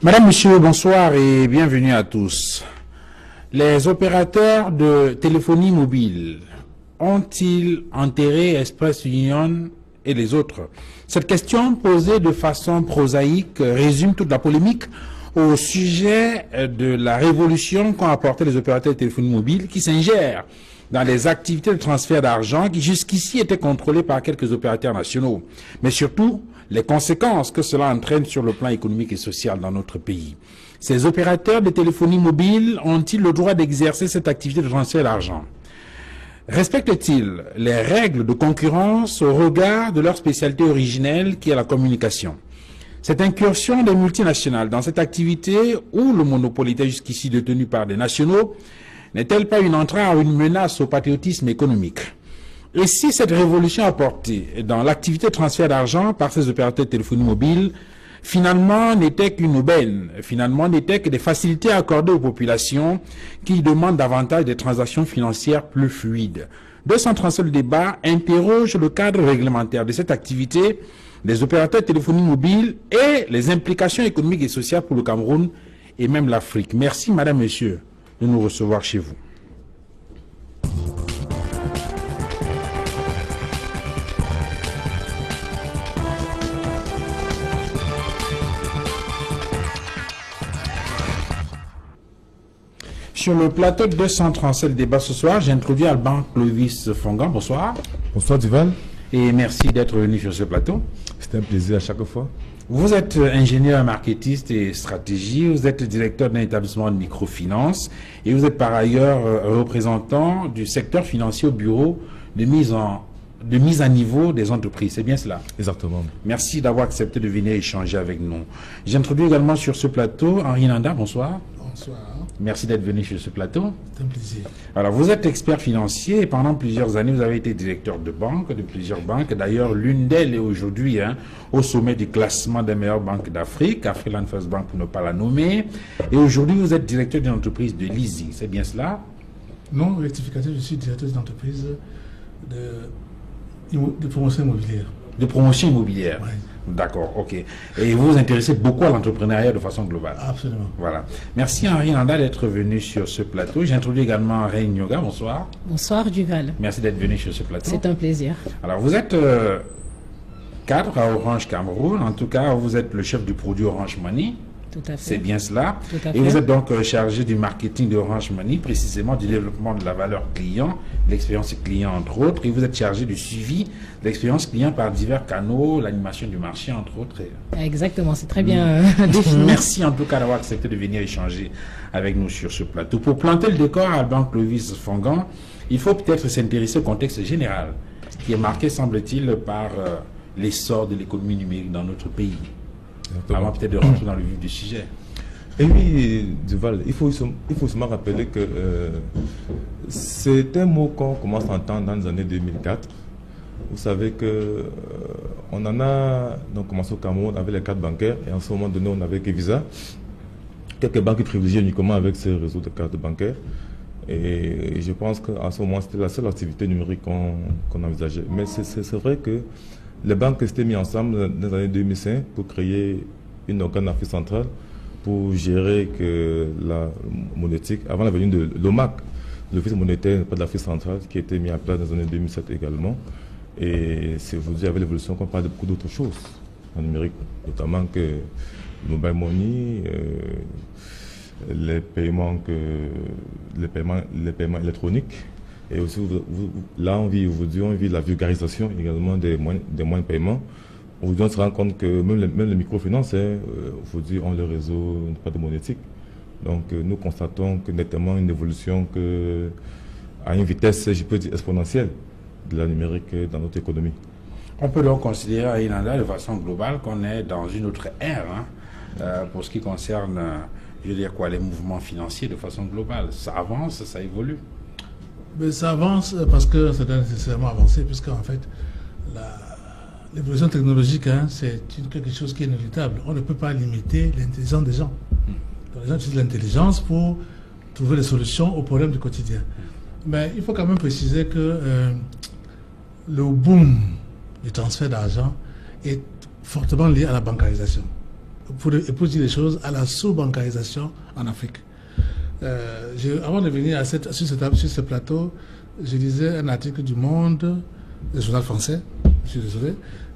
Madame, Monsieur, bonsoir et bienvenue à tous. Les opérateurs de téléphonie mobile ont-ils enterré Express Union et les autres? Cette question posée de façon prosaïque résume toute la polémique au sujet de la révolution qu'ont apporté les opérateurs de téléphonie mobile qui s'ingèrent dans les activités de transfert d'argent qui jusqu'ici étaient contrôlées par quelques opérateurs nationaux. Mais surtout, les conséquences que cela entraîne sur le plan économique et social dans notre pays. Ces opérateurs de téléphonie mobile ont-ils le droit d'exercer cette activité de transfert d'argent? Respectent-ils les règles de concurrence au regard de leur spécialité originelle qui est la communication? Cette incursion des multinationales dans cette activité où le monopole était jusqu'ici détenu par des nationaux n'est-elle pas une entrave ou une menace au patriotisme économique? Et si cette révolution apportée dans l'activité de transfert d'argent par ces opérateurs de téléphonie mobile, finalement n'était qu'une aubaine, finalement n'était que des facilités accordées aux populations qui demandent davantage des transactions financières plus fluides? 237 le débat interroge le cadre réglementaire de cette activité des opérateurs de téléphonie mobile et les implications économiques et sociales pour le Cameroun et même l'Afrique. Merci, Madame, Monsieur, de nous recevoir chez vous. Sur le plateau de 237 débat ce soir, j'introduis Alban Clovis Fongan. Bonsoir. Bonsoir Duval. Et merci d'être venu sur ce plateau. C'est un plaisir à chaque fois. Vous êtes ingénieur marketiste et stratégie, vous êtes directeur d'un établissement de microfinance et vous êtes par ailleurs représentant du secteur financier au bureau de mise à niveau des entreprises. C'est bien cela? Exactement. Merci d'avoir accepté de venir échanger avec nous. J'introduis également sur ce plateau Henri Nanda. Bonsoir. Bonsoir. Merci d'être venu sur ce plateau. C'est un plaisir. Alors, vous êtes expert financier et pendant plusieurs années, vous avez été directeur de banque, de plusieurs banques. D'ailleurs, l'une d'elles est aujourd'hui au sommet du classement des meilleures banques d'Afrique, Afriland First Bank pour ne pas la nommer. Et aujourd'hui, vous êtes directeur d'une entreprise de leasing. C'est bien cela? Non, rectificatif, je suis directeur d'une entreprise de promotion immobilière. De promotion immobilière. Oui. D'accord, ok. Et vous vous intéressez beaucoup à l'entrepreneuriat de façon globale. Absolument. Voilà. Merci Henri Nanda d'être venu sur ce plateau. J'introduis également Reine Nyoga. Bonsoir. Bonsoir Duval. Merci d'être venu sur ce plateau. C'est un plaisir. Alors vous êtes cadre à Orange Cameroun. En tout cas, vous êtes le chef du produit Orange Money. Tout à fait. C'est bien cela. Tout à fait. Et vous êtes donc chargé du marketing de Orange Money, précisément du développement de la valeur client, l'expérience client entre autres. Et vous êtes chargé du suivi de l'expérience client par divers canaux, l'animation du marché entre autres. Exactement, c'est très bien défini. Merci en tout cas d'avoir accepté de venir échanger avec nous sur ce plateau. Pour planter le décor, Alban Clovis Fongan, il faut peut-être s'intéresser au contexte général, qui est marqué, semble-t-il, par l'essor de l'économie numérique dans notre pays. Avant peut-être de rentrer dans le vif du sujet. Et oui, Duval, il faut seulement rappeler que c'est un mot qu'on commence à entendre dans les années 2004. Vous savez que on en a donc commencé au Cameroun avec les cartes bancaires et en ce moment donné on avait que Visa. Quelques banques qui privilégient uniquement avec ces réseaux de cartes bancaires. Et je pense qu'à ce moment c'était la seule activité numérique qu'on envisageait. Mais c'est vrai que les banques s'étaient mises ensemble dans les années 2005 pour créer une organe d'Afrique centrale pour gérer que la monétique, avant la venue de l'OMAC, l'Office monétaire de l'Afrique centrale, qui a été mis en place dans les années 2007 également. Et c'est aujourd'hui avec l'évolution qu'on parle de beaucoup d'autres choses en numérique, notamment que le mobile money, les paiements électroniques. Et aussi, là, on vit la vulgarisation également des moyens de paiement. Aujourd'hui, on se rend compte que même les microfinances, aujourd'hui, ont le réseau pas de monétique. Donc, nous constatons que nettement une évolution à une vitesse, je peux dire, exponentielle de la numérique dans notre économie. On peut donc considérer à Inanda de façon globale qu'on est dans une autre ère pour ce qui concerne, je veux dire quoi, les mouvements financiers de façon globale. Ça avance, ça évolue. Mais ça avance parce que ça doit nécessairement avancer, puisqu'en fait, l'évolution technologique, c'est quelque chose qui est inévitable. On ne peut pas limiter l'intelligence des gens. Donc, les gens utilisent l'intelligence pour trouver des solutions aux problèmes du quotidien. Mais il faut quand même préciser que le boom du transfert d'argent est fortement lié à la bancarisation. pour dire les choses, à la sous-bancarisation en Afrique. Avant de venir sur ce plateau, je lisais un article du Monde, le journal français, je suis désolé,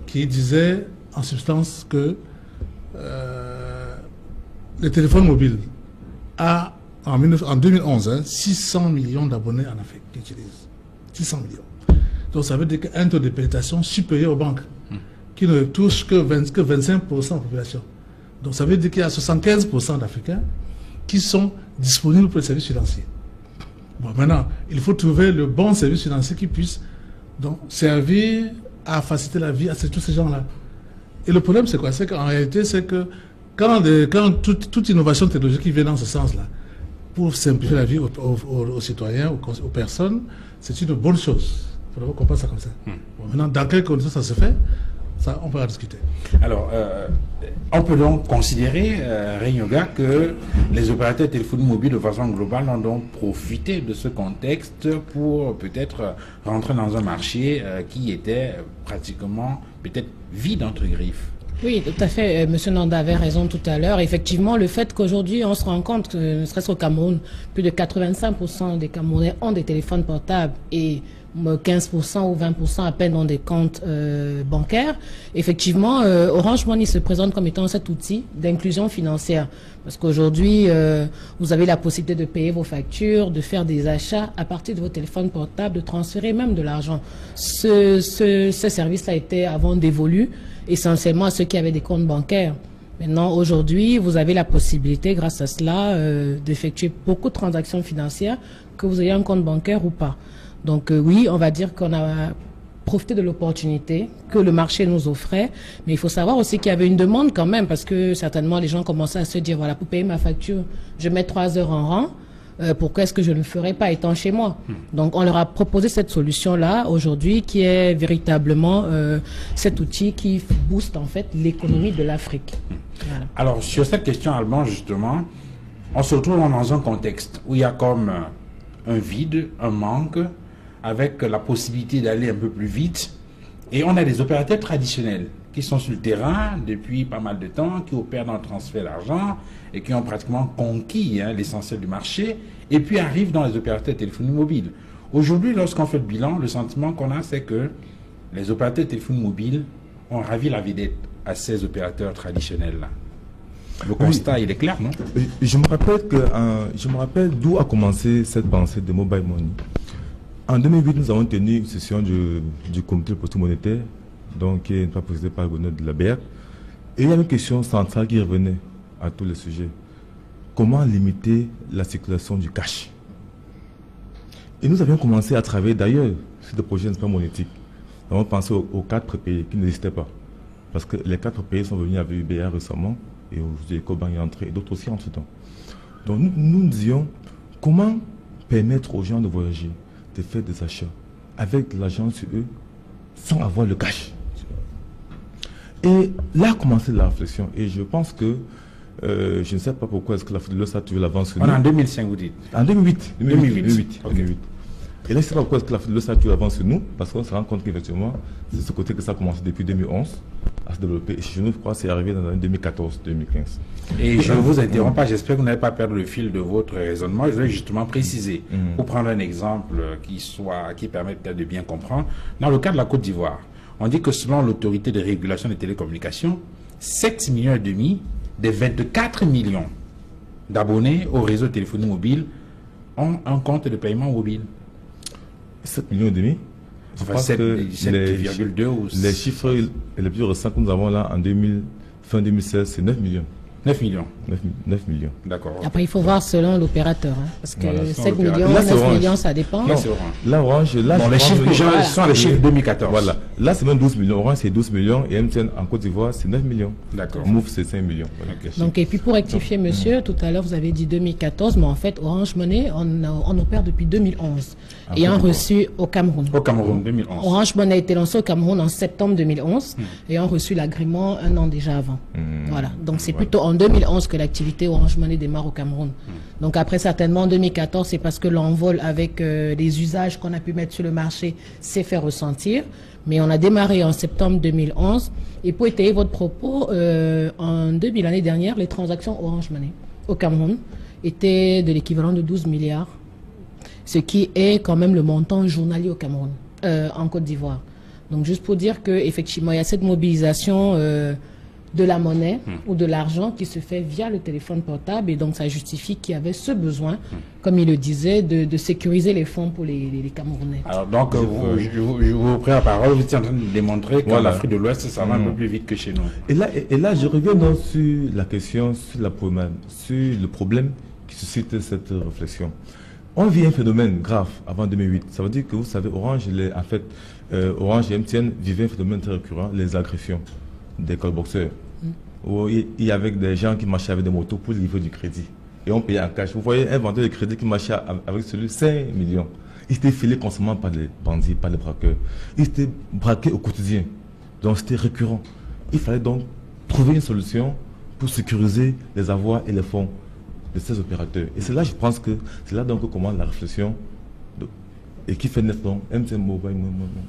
qui disait en substance que le téléphone mobile a, en 2011, 600 millions d'abonnés en Afrique qui utilisent. 600 millions. Donc ça veut dire qu'un taux de pénétration supérieur aux banques, qui ne touche que 25% de la population. Donc ça veut dire qu'il y a 75% d'Africains qui sont disponibles pour les services financiers. Bon, maintenant, il faut trouver le bon service financier qui puisse donc servir à faciliter la vie à tous ces gens-là. Et le problème, c'est quoi? C'est qu'en réalité, c'est que quand toute innovation technologique qui vient dans ce sens-là, pour simplifier la vie aux citoyens, aux personnes, c'est une bonne chose. Il faudrait qu'on pense ça comme ça. Bon, maintenant, dans quelles conditions ça se fait, ça, on peut en discuter. Alors, on peut donc considérer, Reignoga, que les opérateurs de téléphonie mobile de façon globale ont donc profité de ce contexte pour peut-être rentrer dans un marché qui était pratiquement peut-être vide entre griffes. Oui, tout à fait. Monsieur Nanda avait raison tout à l'heure. Effectivement, le fait qu'aujourd'hui, on se rend compte que, ne serait-ce qu'au Cameroun, plus de 85% des Camerounais ont des téléphones portables et 15% ou 20% à peine dans des comptes bancaires. Effectivement, Orange Money se présente comme étant cet outil d'inclusion financière. Parce qu'aujourd'hui, vous avez la possibilité de payer vos factures, de faire des achats à partir de vos téléphones portables, de transférer même de l'argent. Ce service-là était avant dévolu essentiellement à ceux qui avaient des comptes bancaires. Maintenant, aujourd'hui, vous avez la possibilité, grâce à cela, d'effectuer beaucoup de transactions financières, que vous ayez un compte bancaire ou pas. Donc oui, on va dire qu'on a profité de l'opportunité que le marché nous offrait, mais il faut savoir aussi qu'il y avait une demande quand même, parce que certainement les gens commençaient à se dire, voilà, pour payer ma facture, je mets 3 heures en rang, pourquoi est-ce que je ne le ferais pas étant chez moi? Donc on leur a proposé cette solution-là aujourd'hui, qui est véritablement cet outil qui booste en fait l'économie de l'Afrique. Voilà. Alors sur cette question, Alban, justement, on se retrouve dans un contexte où il y a comme un vide, un manque, avec la possibilité d'aller un peu plus vite. Et on a des opérateurs traditionnels qui sont sur le terrain depuis pas mal de temps, qui opèrent dans le transfert d'argent et qui ont pratiquement conquis l'essentiel du marché, et puis arrivent dans les opérateurs de téléphonie mobile. Aujourd'hui, lorsqu'on fait le bilan, le sentiment qu'on a, c'est que les opérateurs de téléphonie mobile ont ravi la vedette à ces opérateurs traditionnels-là. Le constat, il est clair, non? Je me rappelle d'où a commencé cette pensée de mobile money. En 2008, nous avons tenu une session du comité de politique monétaire, donc qui n'est pas présidé par le gouverneur de la BR. Et il y avait une question centrale qui revenait à tous les sujets. Comment limiter la circulation du cash? Et nous avions commencé à travailler d'ailleurs sur des projets monétiques. Nous avons pensé aux 4 pays qui n'existaient pas. Parce que les 4 pays sont venus avec UBA récemment, et aujourd'hui Ecobank est entré, et d'autres aussi en ce temps. Donc nous disions, comment permettre aux gens de voyager, de faire des achats avec de l'argent sur eux, sans avoir le cash? Et là a commencé la réflexion. Et je pense que, je ne sais pas pourquoi est-ce que l'Afrique de l'Ouest a toujours l'avance sur nous. On est en 2005, vous dites? En 2008. 2008. Okay. Et là, je ne sais pas pourquoi est-ce que l'Afrique de l'Ouest a toujours l'avance sur nous, parce qu'on se rend compte qu'effectivement, c'est ce côté que ça a commencé depuis 2011 à se développer. Et chez nous, je crois que c'est arrivé dans l'année 2014-2015. Et je ne vous interromps pas, j'espère que vous n'allez pas perdre le fil de votre raisonnement. Je vais justement préciser, pour prendre un exemple qui permet peut-être de bien comprendre. Dans le cas de la Côte d'Ivoire, on dit que selon l'autorité de régulation des télécommunications, 7,5 millions des 24 millions d'abonnés au réseau de téléphonie mobile ont un compte de paiement mobile. 7,5 millions. Enfin, 7,2 ou... Les chiffres les plus récents que nous avons là en fin 2016, c'est 9 millions. 9 millions. 9 millions. D'accord. Après, il faut voir selon l'opérateur. Parce que voilà, 7 millions, 9 millions, ça dépend. Là, c'est Orange. Là, Orange, là, bon, les chiffres sont les chiffres 2014. Voilà. Là, c'est même 12 millions. Orange, c'est 12 millions. Et MTN en Côte d'Ivoire, c'est 9 millions. D'accord. Move, c'est 5 millions. Voilà. Donc, et puis pour rectifier, monsieur, tout à l'heure, vous avez dit 2014, mais en fait, Orange Money, on opère depuis 2011. Ayant reçu au Cameroun. Au Cameroun, 2011. Orange Money a été lancé au Cameroun en septembre 2011, ayant reçu l'agrément un an déjà avant. Voilà. Donc, c'est plutôt en 2011 que l'activité Orange Money démarre au Cameroun. Donc après, certainement, en 2014, c'est parce que l'envol avec les usages qu'on a pu mettre sur le marché s'est fait ressentir. Mais on a démarré en septembre 2011. Et pour étayer votre propos, en 2000, l'année dernière, les transactions Orange Money au Cameroun étaient de l'équivalent de 12 milliards, ce qui est quand même le montant journalier au Cameroun, en Côte d'Ivoire. Donc juste pour dire qu'effectivement, il y a cette mobilisation de la monnaie ou de l'argent qui se fait via le téléphone portable, et donc ça justifie qu'il y avait ce besoin, comme il le disait, de sécuriser les fonds pour les Camerounais. Alors donc, je vous prends la parole, vous êtes en train de démontrer qu'en Voilà. Afrique de l'Ouest, ça va un peu plus vite que chez nous. Et là, je reviens donc sur la question, sur le problème qui suscite cette réflexion. On vit un phénomène grave avant 2008. Ça veut dire que vous savez, Orange et MTN vivaient un phénomène très récurrent, les agressions des callboxeurs. Où il y avait des gens qui marchaient avec des motos pour livrer du crédit. Et on payait en cash. Vous voyez un vendeur de crédit qui marchait avec celui de 5 millions. Il était filé constamment par les bandits, par les braqueurs. Il était braqué au quotidien. Donc c'était récurrent. Il fallait donc trouver une solution pour sécuriser les avoirs et les fonds de ces opérateurs. Et c'est là, je pense que c'est là donc que commence la réflexion et qui fait naître donc MTN Mobile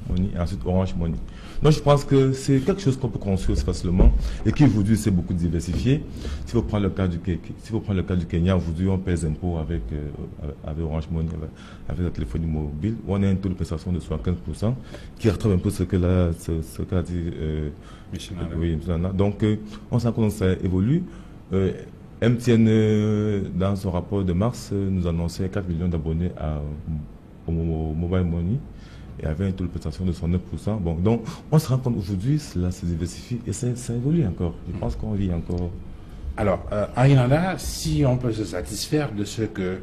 Money et ensuite Orange Money. Donc je pense que c'est quelque chose qu'on peut construire facilement et qui aujourd'hui s'est beaucoup diversifié. Si vous prenez le cas du Kenya, aujourd'hui on paie les impôts avec Orange Money, avec la téléphonie mobile, où on a un taux de prestation de 75%, qui retrouve un peu ce qu'a dit Michel Nana. Donc on sent que ça évolue. MTN, dans son rapport de mars, nous annonçait 4 millions d'abonnés au Mobile Money et avait un taux de prestation de 109%. Bon, donc, on se rend compte aujourd'hui, cela se diversifie et ça évolue encore. Je pense qu'on vit encore. Alors, Arinanda, si on peut se satisfaire de ce que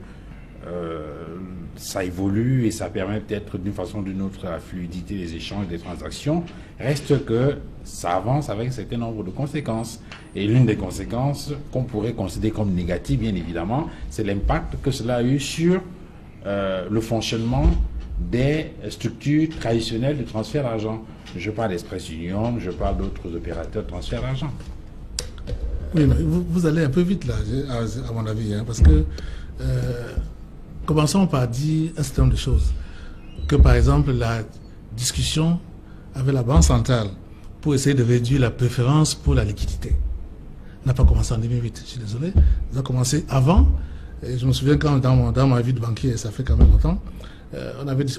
ça évolue et ça permet peut-être d'une façon ou d'une autre la fluidité des échanges, des transactions, reste que ça avance avec un certain nombre de conséquences. Et l'une des conséquences qu'on pourrait considérer comme négative, bien évidemment, c'est l'impact que cela a eu sur le fonctionnement des structures traditionnelles de transfert d'argent. Je parle d'Express Union, je parle d'autres opérateurs de transfert d'argent. Oui, mais vous allez un peu vite là, à mon avis, hein, parce que commençons par dire un certain nombre de choses. Que par exemple, la discussion avec la Banque centrale pour essayer de réduire la préférence pour la liquidité n'a pas commencé en 2008, je suis désolé. Ça a commencé avant. Et je me souviens quand dans ma vie de banquier, ça fait quand même longtemps,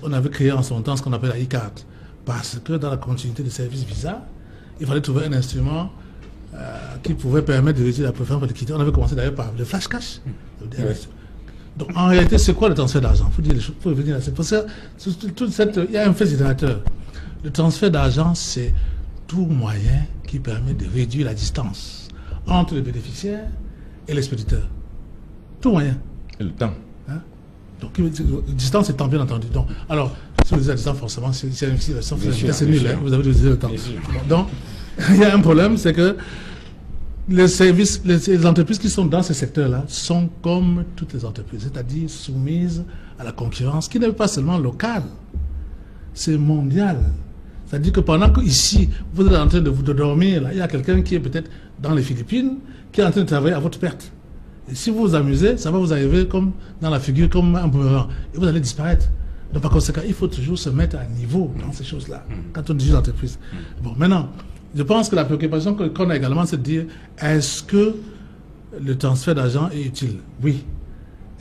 on avait créé en son temps ce qu'on appelle la e-card. Parce que dans la continuité des services Visa, il fallait trouver un instrument qui pouvait permettre de réduire la préférence pour la liquidité. On avait commencé d'ailleurs par le flash cash. Donc en réalité, c'est quoi le transfert d'argent? Il faut revenir à ça. Parce que il y a un fait générateur. Le transfert d'argent, c'est tout moyen qui permet de réduire la distance entre le bénéficiaire et l'expéditeur. Tout moyen. Et le temps. Hein? Donc, distance et temps, bien entendu. Donc, alors, si vous dites la distance, forcément, c'est nul, hein, vous avez utilisé le temps. Donc, il y a un problème, c'est que les services, les entreprises qui sont dans ce secteur-là sont comme toutes les entreprises, c'est-à-dire soumises à la concurrence qui n'est pas seulement locale, c'est mondial. C'est-à-dire que pendant que ici, vous êtes en train de dormir, là, il y a quelqu'un qui est peut-être dans les Philippines qui est en train de travailler à votre perte. Et si vous vous amusez, ça va vous arriver comme dans la figure, comme un boomerang. Et vous allez disparaître. Donc par conséquent, il faut toujours se mettre à niveau dans ces choses-là, quand on dirige l'entreprise. Bon, maintenant, je pense que la préoccupation qu'on a également, c'est de dire, est-ce que le transfert d'argent est utile? Oui.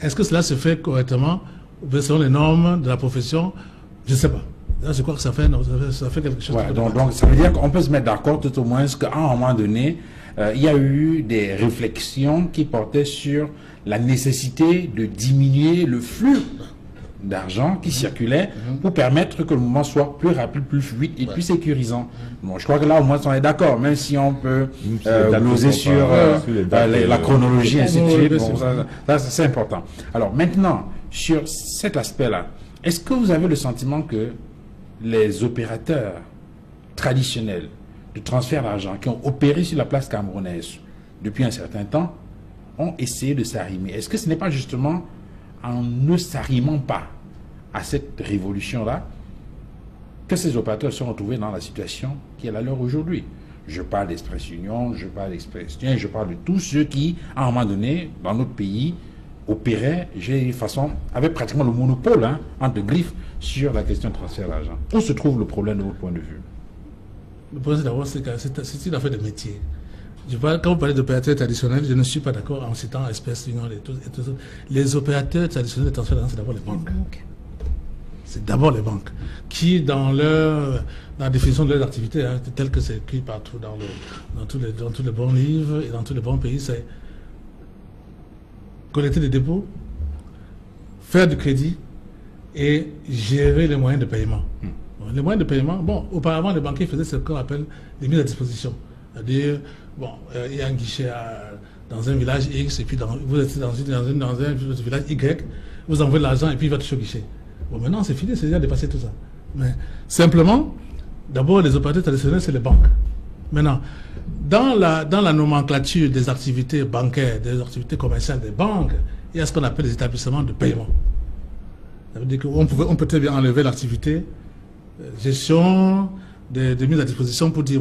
Est-ce que cela se fait correctement, selon les normes de la profession? Je ne sais pas. Là, je crois que ça fait quelque chose. Ouais, donc ça veut dire qu'on peut se mettre d'accord tout au moins qu'à un moment donné, il y a eu des réflexions qui portaient sur la nécessité de diminuer le flux d'argent qui circulait pour permettre que le mouvement soit plus rapide, plus fluide et plus sécurisant. Bon, je crois que là, au moins, on est d'accord, même si on peut gloser sur la chronologie, ainsi de suite. Bon, ça c'est important. Alors maintenant, sur cet aspect-là, est-ce que vous avez le sentiment que les opérateurs traditionnels de transfert d'argent qui ont opéré sur la place camerounaise depuis un certain temps ont essayé de s'arrimer? Est-ce que ce n'est pas justement en ne s'arrimant pas à cette révolution-là que ces opérateurs se sont retrouvés dans la situation qui est la leur aujourd'hui? Je parle d'Express Union, je parle d'Express Union, je parle de tous ceux qui, à un moment donné, dans notre pays, opéraient, avaient pratiquement le monopole, entre griffes, sur la question de transfert d'argent. Où se trouve le problème de votre point de vue? Le problème d'abord, c'est que c'est une affaire de métier. Quand vous parlez d'opérateurs traditionnels, je ne suis pas d'accord en citant Express Union et tout. Les opérateurs traditionnels de transfert d'argent, c'est d'abord les banques. C'est d'abord les banques qui, dans la définition de leurs activités, telle que c'est écrit partout dans tous les bons livres et dans tous les bons pays, c'est collecter des dépôts, faire du crédit et gérer les moyens de paiement. Les moyens de paiement, auparavant, les banquiers faisaient ce qu'on appelle les mises à disposition. C'est-à-dire, il y a un guichet dans un village X, et puis vous êtes dans un village Y, vous envoyez l'argent et puis il va toucher au guichet. Maintenant, c'est fini, c'est déjà dépassé tout ça. Mais simplement, d'abord, les opérateurs traditionnels, c'est les banques. Maintenant, dans la nomenclature des activités bancaires, des activités commerciales des banques, il y a ce qu'on appelle les établissements de paiement. Ça veut dire qu'on peut très bien enlever l'activité gestion de mise à disposition pour dire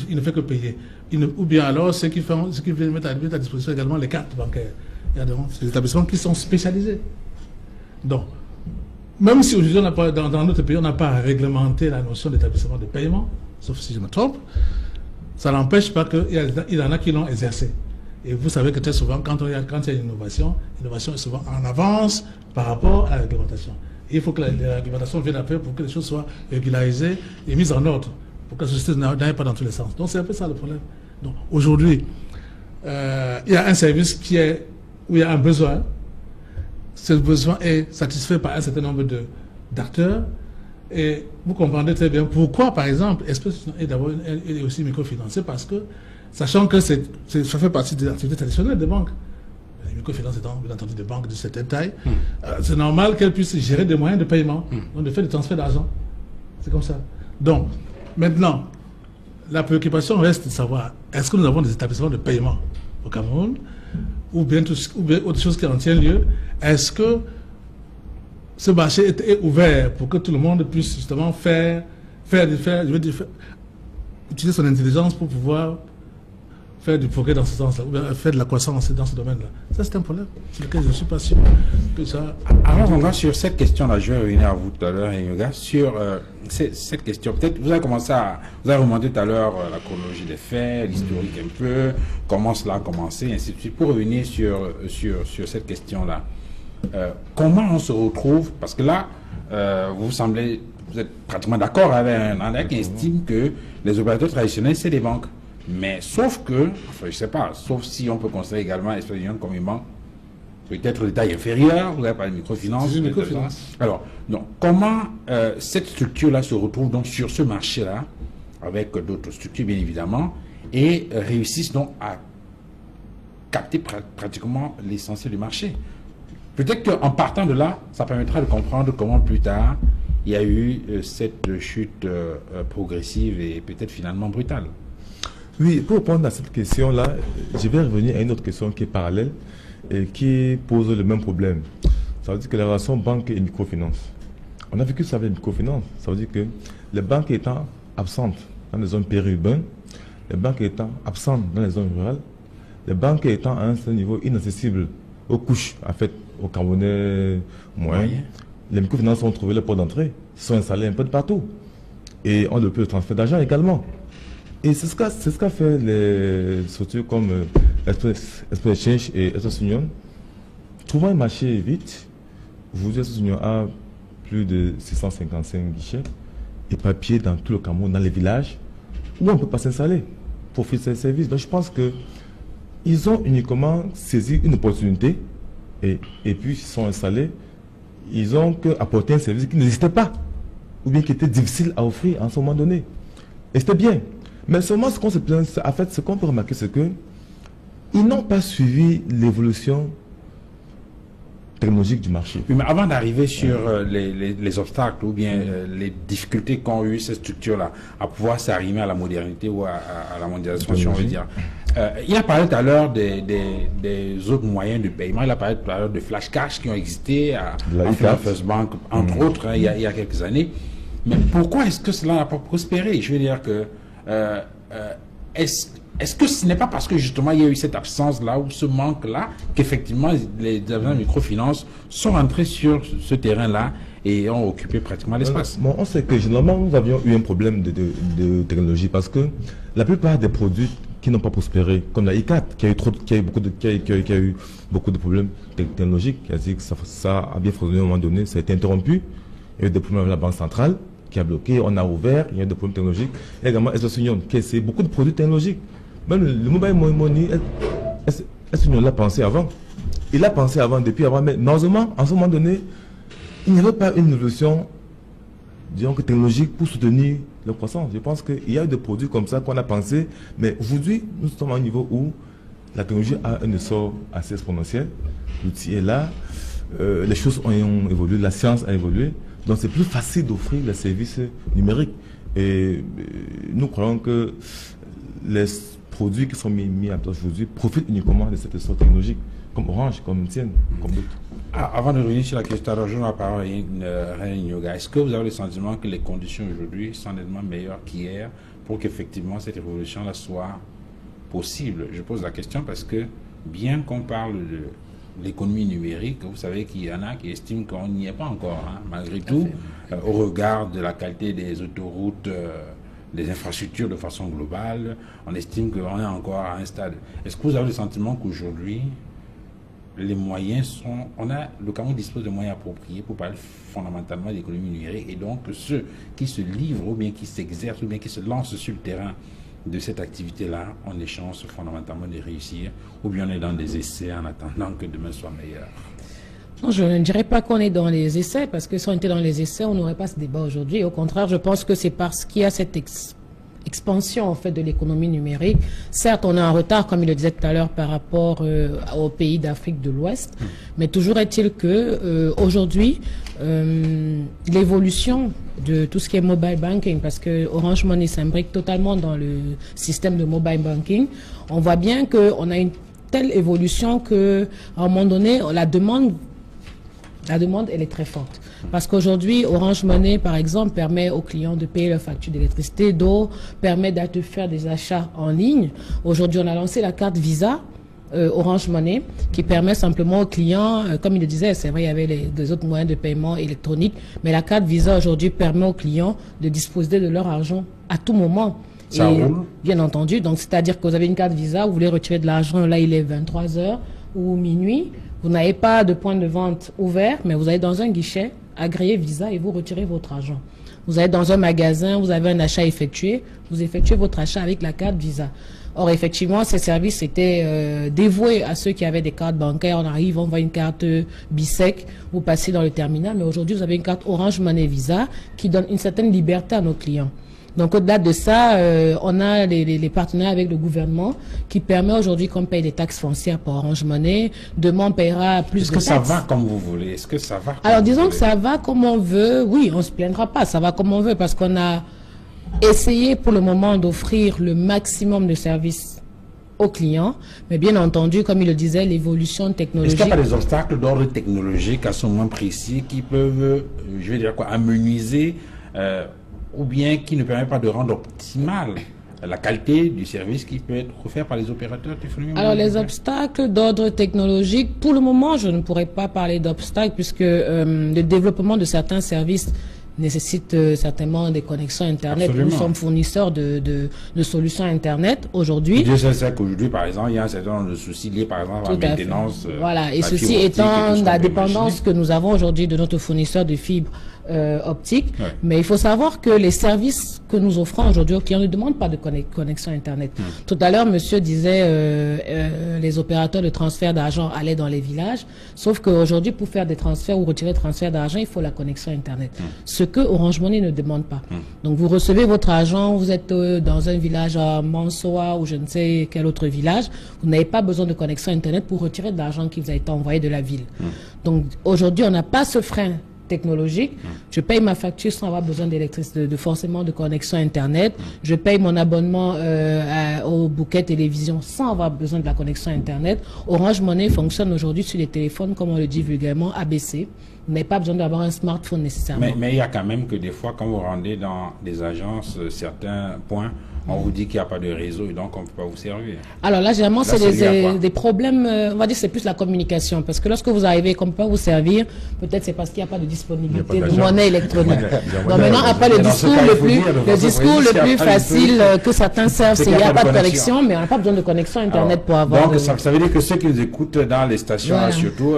il ne fait que payer. Ou bien alors ceux qui viennent mettre à disposition également les cartes bancaires. Il y a donc ces établissements qui sont spécialisés. Donc, même si aujourd'hui dans notre pays on n'a pas réglementé la notion d'établissement de paiement, sauf si je me trompe, ça n'empêche pas qu'il y en a qui l'ont exercé. Et vous savez que très souvent, quand il y a une innovation est souvent en avance par rapport à la réglementation. Et il faut que la réglementation vienne après pour que les choses soient régularisées et mises en ordre, pour que la société n'aille pas dans tous les sens. Donc c'est un peu ça le problème. Donc aujourd'hui, il y a un service où il y a un besoin. Ce besoin est satisfait par un certain nombre d'acteurs. Et vous comprendrez très bien pourquoi, par exemple, Express est aussi microfinancé, parce que, sachant que ça fait partie des activités traditionnelles des banques, les microfinances étant bien entendu des banques de certaine taille, c'est normal qu'elles puissent gérer des moyens de paiement, donc de faire des transferts d'argent. C'est comme ça. Donc, maintenant, la préoccupation reste de savoir, est-ce que nous avons des établissements de paiement au Cameroun, ou bien autre chose qui en tient lieu? Est-ce que ce marché est ouvert pour que tout le monde puisse justement utiliser son intelligence pour pouvoir faire du progrès dans ce sens-là, ou bien faire de la croissance dans ce domaine-là? Ça, c'est un problème sur lequel je ne suis pas sûr que ça... Alors, on va sur cette question-là, je vais revenir à vous tout à l'heure, Yoga, sur cette question. Peut-être, vous avez remonté tout à l'heure la chronologie des faits, l'historique un peu, comment cela a commencé, ainsi de suite. Pour revenir sur cette question-là, comment on se retrouve, parce que là, vous êtes pratiquement d'accord avec un André qui estime que les opérateurs traditionnels, c'est des banques. Mais sauf que, enfin, je ne sais pas, sauf si on peut considérer également Express Union comme une banque, peut-être de taille inférieure, vous n'avez pas de microfinance. Alors, donc, comment cette structure-là se retrouve donc sur ce marché-là, avec d'autres structures bien évidemment, et réussissent donc à capter pratiquement l'essentiel du marché? Peut-être qu'en partant de là, ça permettra de comprendre comment plus tard il y a eu cette chute progressive et peut-être finalement brutale. Oui, pour répondre à cette question-là, je vais revenir à une autre question qui est parallèle et qui pose le même problème. Ça veut dire que la relation banque et microfinance. On a vécu ça avec les microfinances. Ça veut dire que les banques étant absentes dans les zones périurbaines, les banques étant absentes dans les zones rurales, les banques étant à un certain niveau inaccessibles aux couches, en fait, aux Camerounais moyens, les microfinances ont trouvé le port d'entrée, sont installés un peu de partout. Et on le peut le transfert d'argent également. Et c'est ce qu'a fait les structures comme Express Exchange et Express Union. Trouvant un marché vite, aujourd'hui Express Union a plus de 655 guichets et papiers dans tout le Cameroun, dans les villages, où on ne peut pas s'installer pour offrir ces services. Donc je pense qu'ils ont uniquement saisi une opportunité et puis ils sont installés. Ils ont apporté un service qui n'existait pas, ou bien qui était difficile à offrir en ce moment donné. Et c'était bien. Mais seulement ce qu'on se plaint, en fait, ce qu'on peut remarquer, c'est que ils n'ont pas suivi l'évolution technologique du marché. Oui, mais avant d'arriver sur les obstacles ou bien les difficultés qu'ont eu ces structures-là à pouvoir s'arrimer à la modernité ou à la mondialisation, on veut dire. Il a parlé tout à l'heure des autres moyens de paiement. Il a parlé tout à l'heure de flash cash qui ont existé à First Bank, entre autres, il y a quelques années. Mais pourquoi est-ce que cela n'a pas prospéré? Je veux dire que est-ce que ce n'est pas parce que justement il y a eu cette absence-là ou ce manque-là qu'effectivement les agents de microfinance sont rentrés sur ce terrain-là et ont occupé pratiquement l'espace? Bon, on sait que généralement nous avions eu un problème de technologie parce que la plupart des produits qui n'ont pas prospéré, comme la I4, qui a eu beaucoup de problèmes technologiques, c'est-à-dire que ça a bien fonctionné à un moment donné, ça a été interrompu. Il y a eu des problèmes avec la Banque centrale qui a bloqué, on a ouvert, il y a eu des problèmes technologiques. Et également SOS Union, qui c'est beaucoup de produits technologiques. Même le mobile money, SOS Union l'a pensé avant. Il l'a pensé avant, depuis avant, mais malheureusement, en ce moment donné, il n'y avait pas une évolution, disons que technologique, pour soutenir la croissance. Je pense qu'il y a eu des produits comme ça qu'on a pensé, mais aujourd'hui, nous sommes à un niveau où la technologie a un essor assez exponentiel. L'outil est là, les choses ont évolué, la science a évolué, donc c'est plus facile d'offrir les services numériques. Et nous croyons que les produits qui sont mis en place aujourd'hui profitent uniquement de cette essor technologique, comme Orange, comme Tienne, comme d'autres. Avant de revenir sur la question, je vais parler de Yoga. Est-ce que vous avez le sentiment que les conditions aujourd'hui sont nettement meilleures qu'hier pour qu'effectivement cette évolution-là soit possible? Je pose la question parce que bien qu'on parle de l'économie numérique, vous savez qu'il y en a qui estiment qu'on n'y est pas encore, hein, malgré tout, au regard de la qualité des autoroutes, des infrastructures de façon globale, on estime qu'on est encore à un stade. Est-ce que vous avez le sentiment qu'aujourd'hui, les moyens sont... le Cameroun dispose de moyens appropriés pour parler fondamentalement d'économie numérique, et donc ceux qui se livrent ou bien qui s'exercent ou bien qui se lancent sur le terrain de cette activité-là ont des chances fondamentalement de réussir, ou bien on est dans des essais en attendant que demain soit meilleur? Non, je ne dirais pas qu'on est dans les essais, parce que si on était dans les essais, on n'aurait pas ce débat aujourd'hui. Au contraire, je pense que c'est parce qu'il y a cette expansion en fait de l'économie numérique. Certes, on est en retard, comme il le disait tout à l'heure, par rapport aux pays d'Afrique de l'Ouest, mais toujours est-il que aujourd'hui, l'évolution de tout ce qui est mobile banking, parce que Orange Money s'imbrique totalement dans le système de mobile banking, on voit bien qu'on a une telle évolution que, à un moment donné, la demande, elle est très forte. Parce qu'aujourd'hui, Orange Money, par exemple, permet aux clients de payer leurs factures d'électricité, d'eau, permet de faire des achats en ligne. Aujourd'hui, on a lancé la carte Visa, Orange Money, qui permet simplement aux clients, comme il le disait, c'est vrai, il y avait des autres moyens de paiement électroniques, mais la carte Visa aujourd'hui permet aux clients de disposer de leur argent à tout moment. Ça roule. Bien entendu, donc c'est-à-dire que vous avez une carte Visa, vous voulez retirer de l'argent, là il est 23 h ou minuit, vous n'avez pas de point de vente ouvert, mais vous allez dans un guichet agréé Visa et vous retirez votre argent. Vous allez dans un magasin, vous avez un achat effectué, vous effectuez votre achat avec la carte Visa. Or, effectivement, ces services étaient dévoués à ceux qui avaient des cartes bancaires. On arrive, on voit une carte BISEC, vous passez dans le terminal, mais aujourd'hui, vous avez une carte Orange Money Visa qui donne une certaine liberté à nos clients. Donc, au-delà de ça, on a les partenaires avec le gouvernement qui permet aujourd'hui qu'on paye des taxes foncières pour Orange Money. Demain, on paiera plus de taxes. Est-ce que ça va comme vous voulez? Est-ce que ça va? Alors, disons que ça va comme on veut. Oui, on ne se plaindra pas. Ça va comme on veut parce qu'on a essayé pour le moment d'offrir le maximum de services aux clients. Mais bien entendu, comme il le disait, l'évolution technologique... Est-ce qu'il n'y a pas des obstacles d'ordre technologique à ce moment précis qui peuvent, je vais dire quoi, amenuiser ou bien qui ne permet pas de rendre optimale la qualité du service qui peut être offert par les opérateurs téléphoniques? Alors, les obstacles d'ordre technologique, pour le moment, je ne pourrais pas parler d'obstacles puisque le développement de certains services nécessite certainement des connexions Internet. Absolument. Nous sommes fournisseurs de solutions Internet aujourd'hui. Je sais qu'aujourd'hui, par exemple, il y a un certain nombre de soucis liés, par exemple, à la maintenance. Voilà, et ceci étant la dépendance que nous avons aujourd'hui de notre fournisseur de fibres optiques. Ouais. Mais il faut savoir que les services que nous offrons aujourd'hui aux clients ne demandent pas de connexion Internet. Tout à l'heure, monsieur disait les opérateurs de transfert d'argent allaient dans les villages, sauf qu'aujourd'hui, pour faire des transferts ou retirer des transferts d'argent, il faut la connexion Internet. Ce que Orange Money ne demande pas. Donc, vous recevez votre argent, vous êtes dans un village à Mansoa ou je ne sais quel autre village, vous n'avez pas besoin de connexion Internet pour retirer de l'argent qui vous a été envoyé de la ville. Donc, aujourd'hui, on n'a pas ce frein technologique. Je paye ma facture sans avoir besoin d'électricité, forcément de connexion Internet. Je paye mon abonnement au bouquet télévision sans avoir besoin de la connexion Internet. Orange Money fonctionne aujourd'hui sur les téléphones, comme on le dit vulgairement, ABC. Vous n'avez pas besoin d'avoir un smartphone nécessairement. Mais il y a quand même que des fois, quand vous rendez dans des agences, certains points, on vous dit qu'il n'y a pas de réseau et donc on ne peut pas vous servir. Alors là, généralement, Là, c'est des problèmes, on va dire c'est plus la communication. Parce que lorsque vous arrivez, qu'on ne peut pas vous servir, peut-être c'est parce qu'il n'y a pas de disponibilité de monnaie électronique. Donc maintenant, après le discours le plus facile que certains servent, c'est qu'il n'y a pas de connexion, mais on n'a pas besoin de connexion Internet pour avoir... Donc ça veut dire que ceux qui nous écoutent dans les stations, surtout,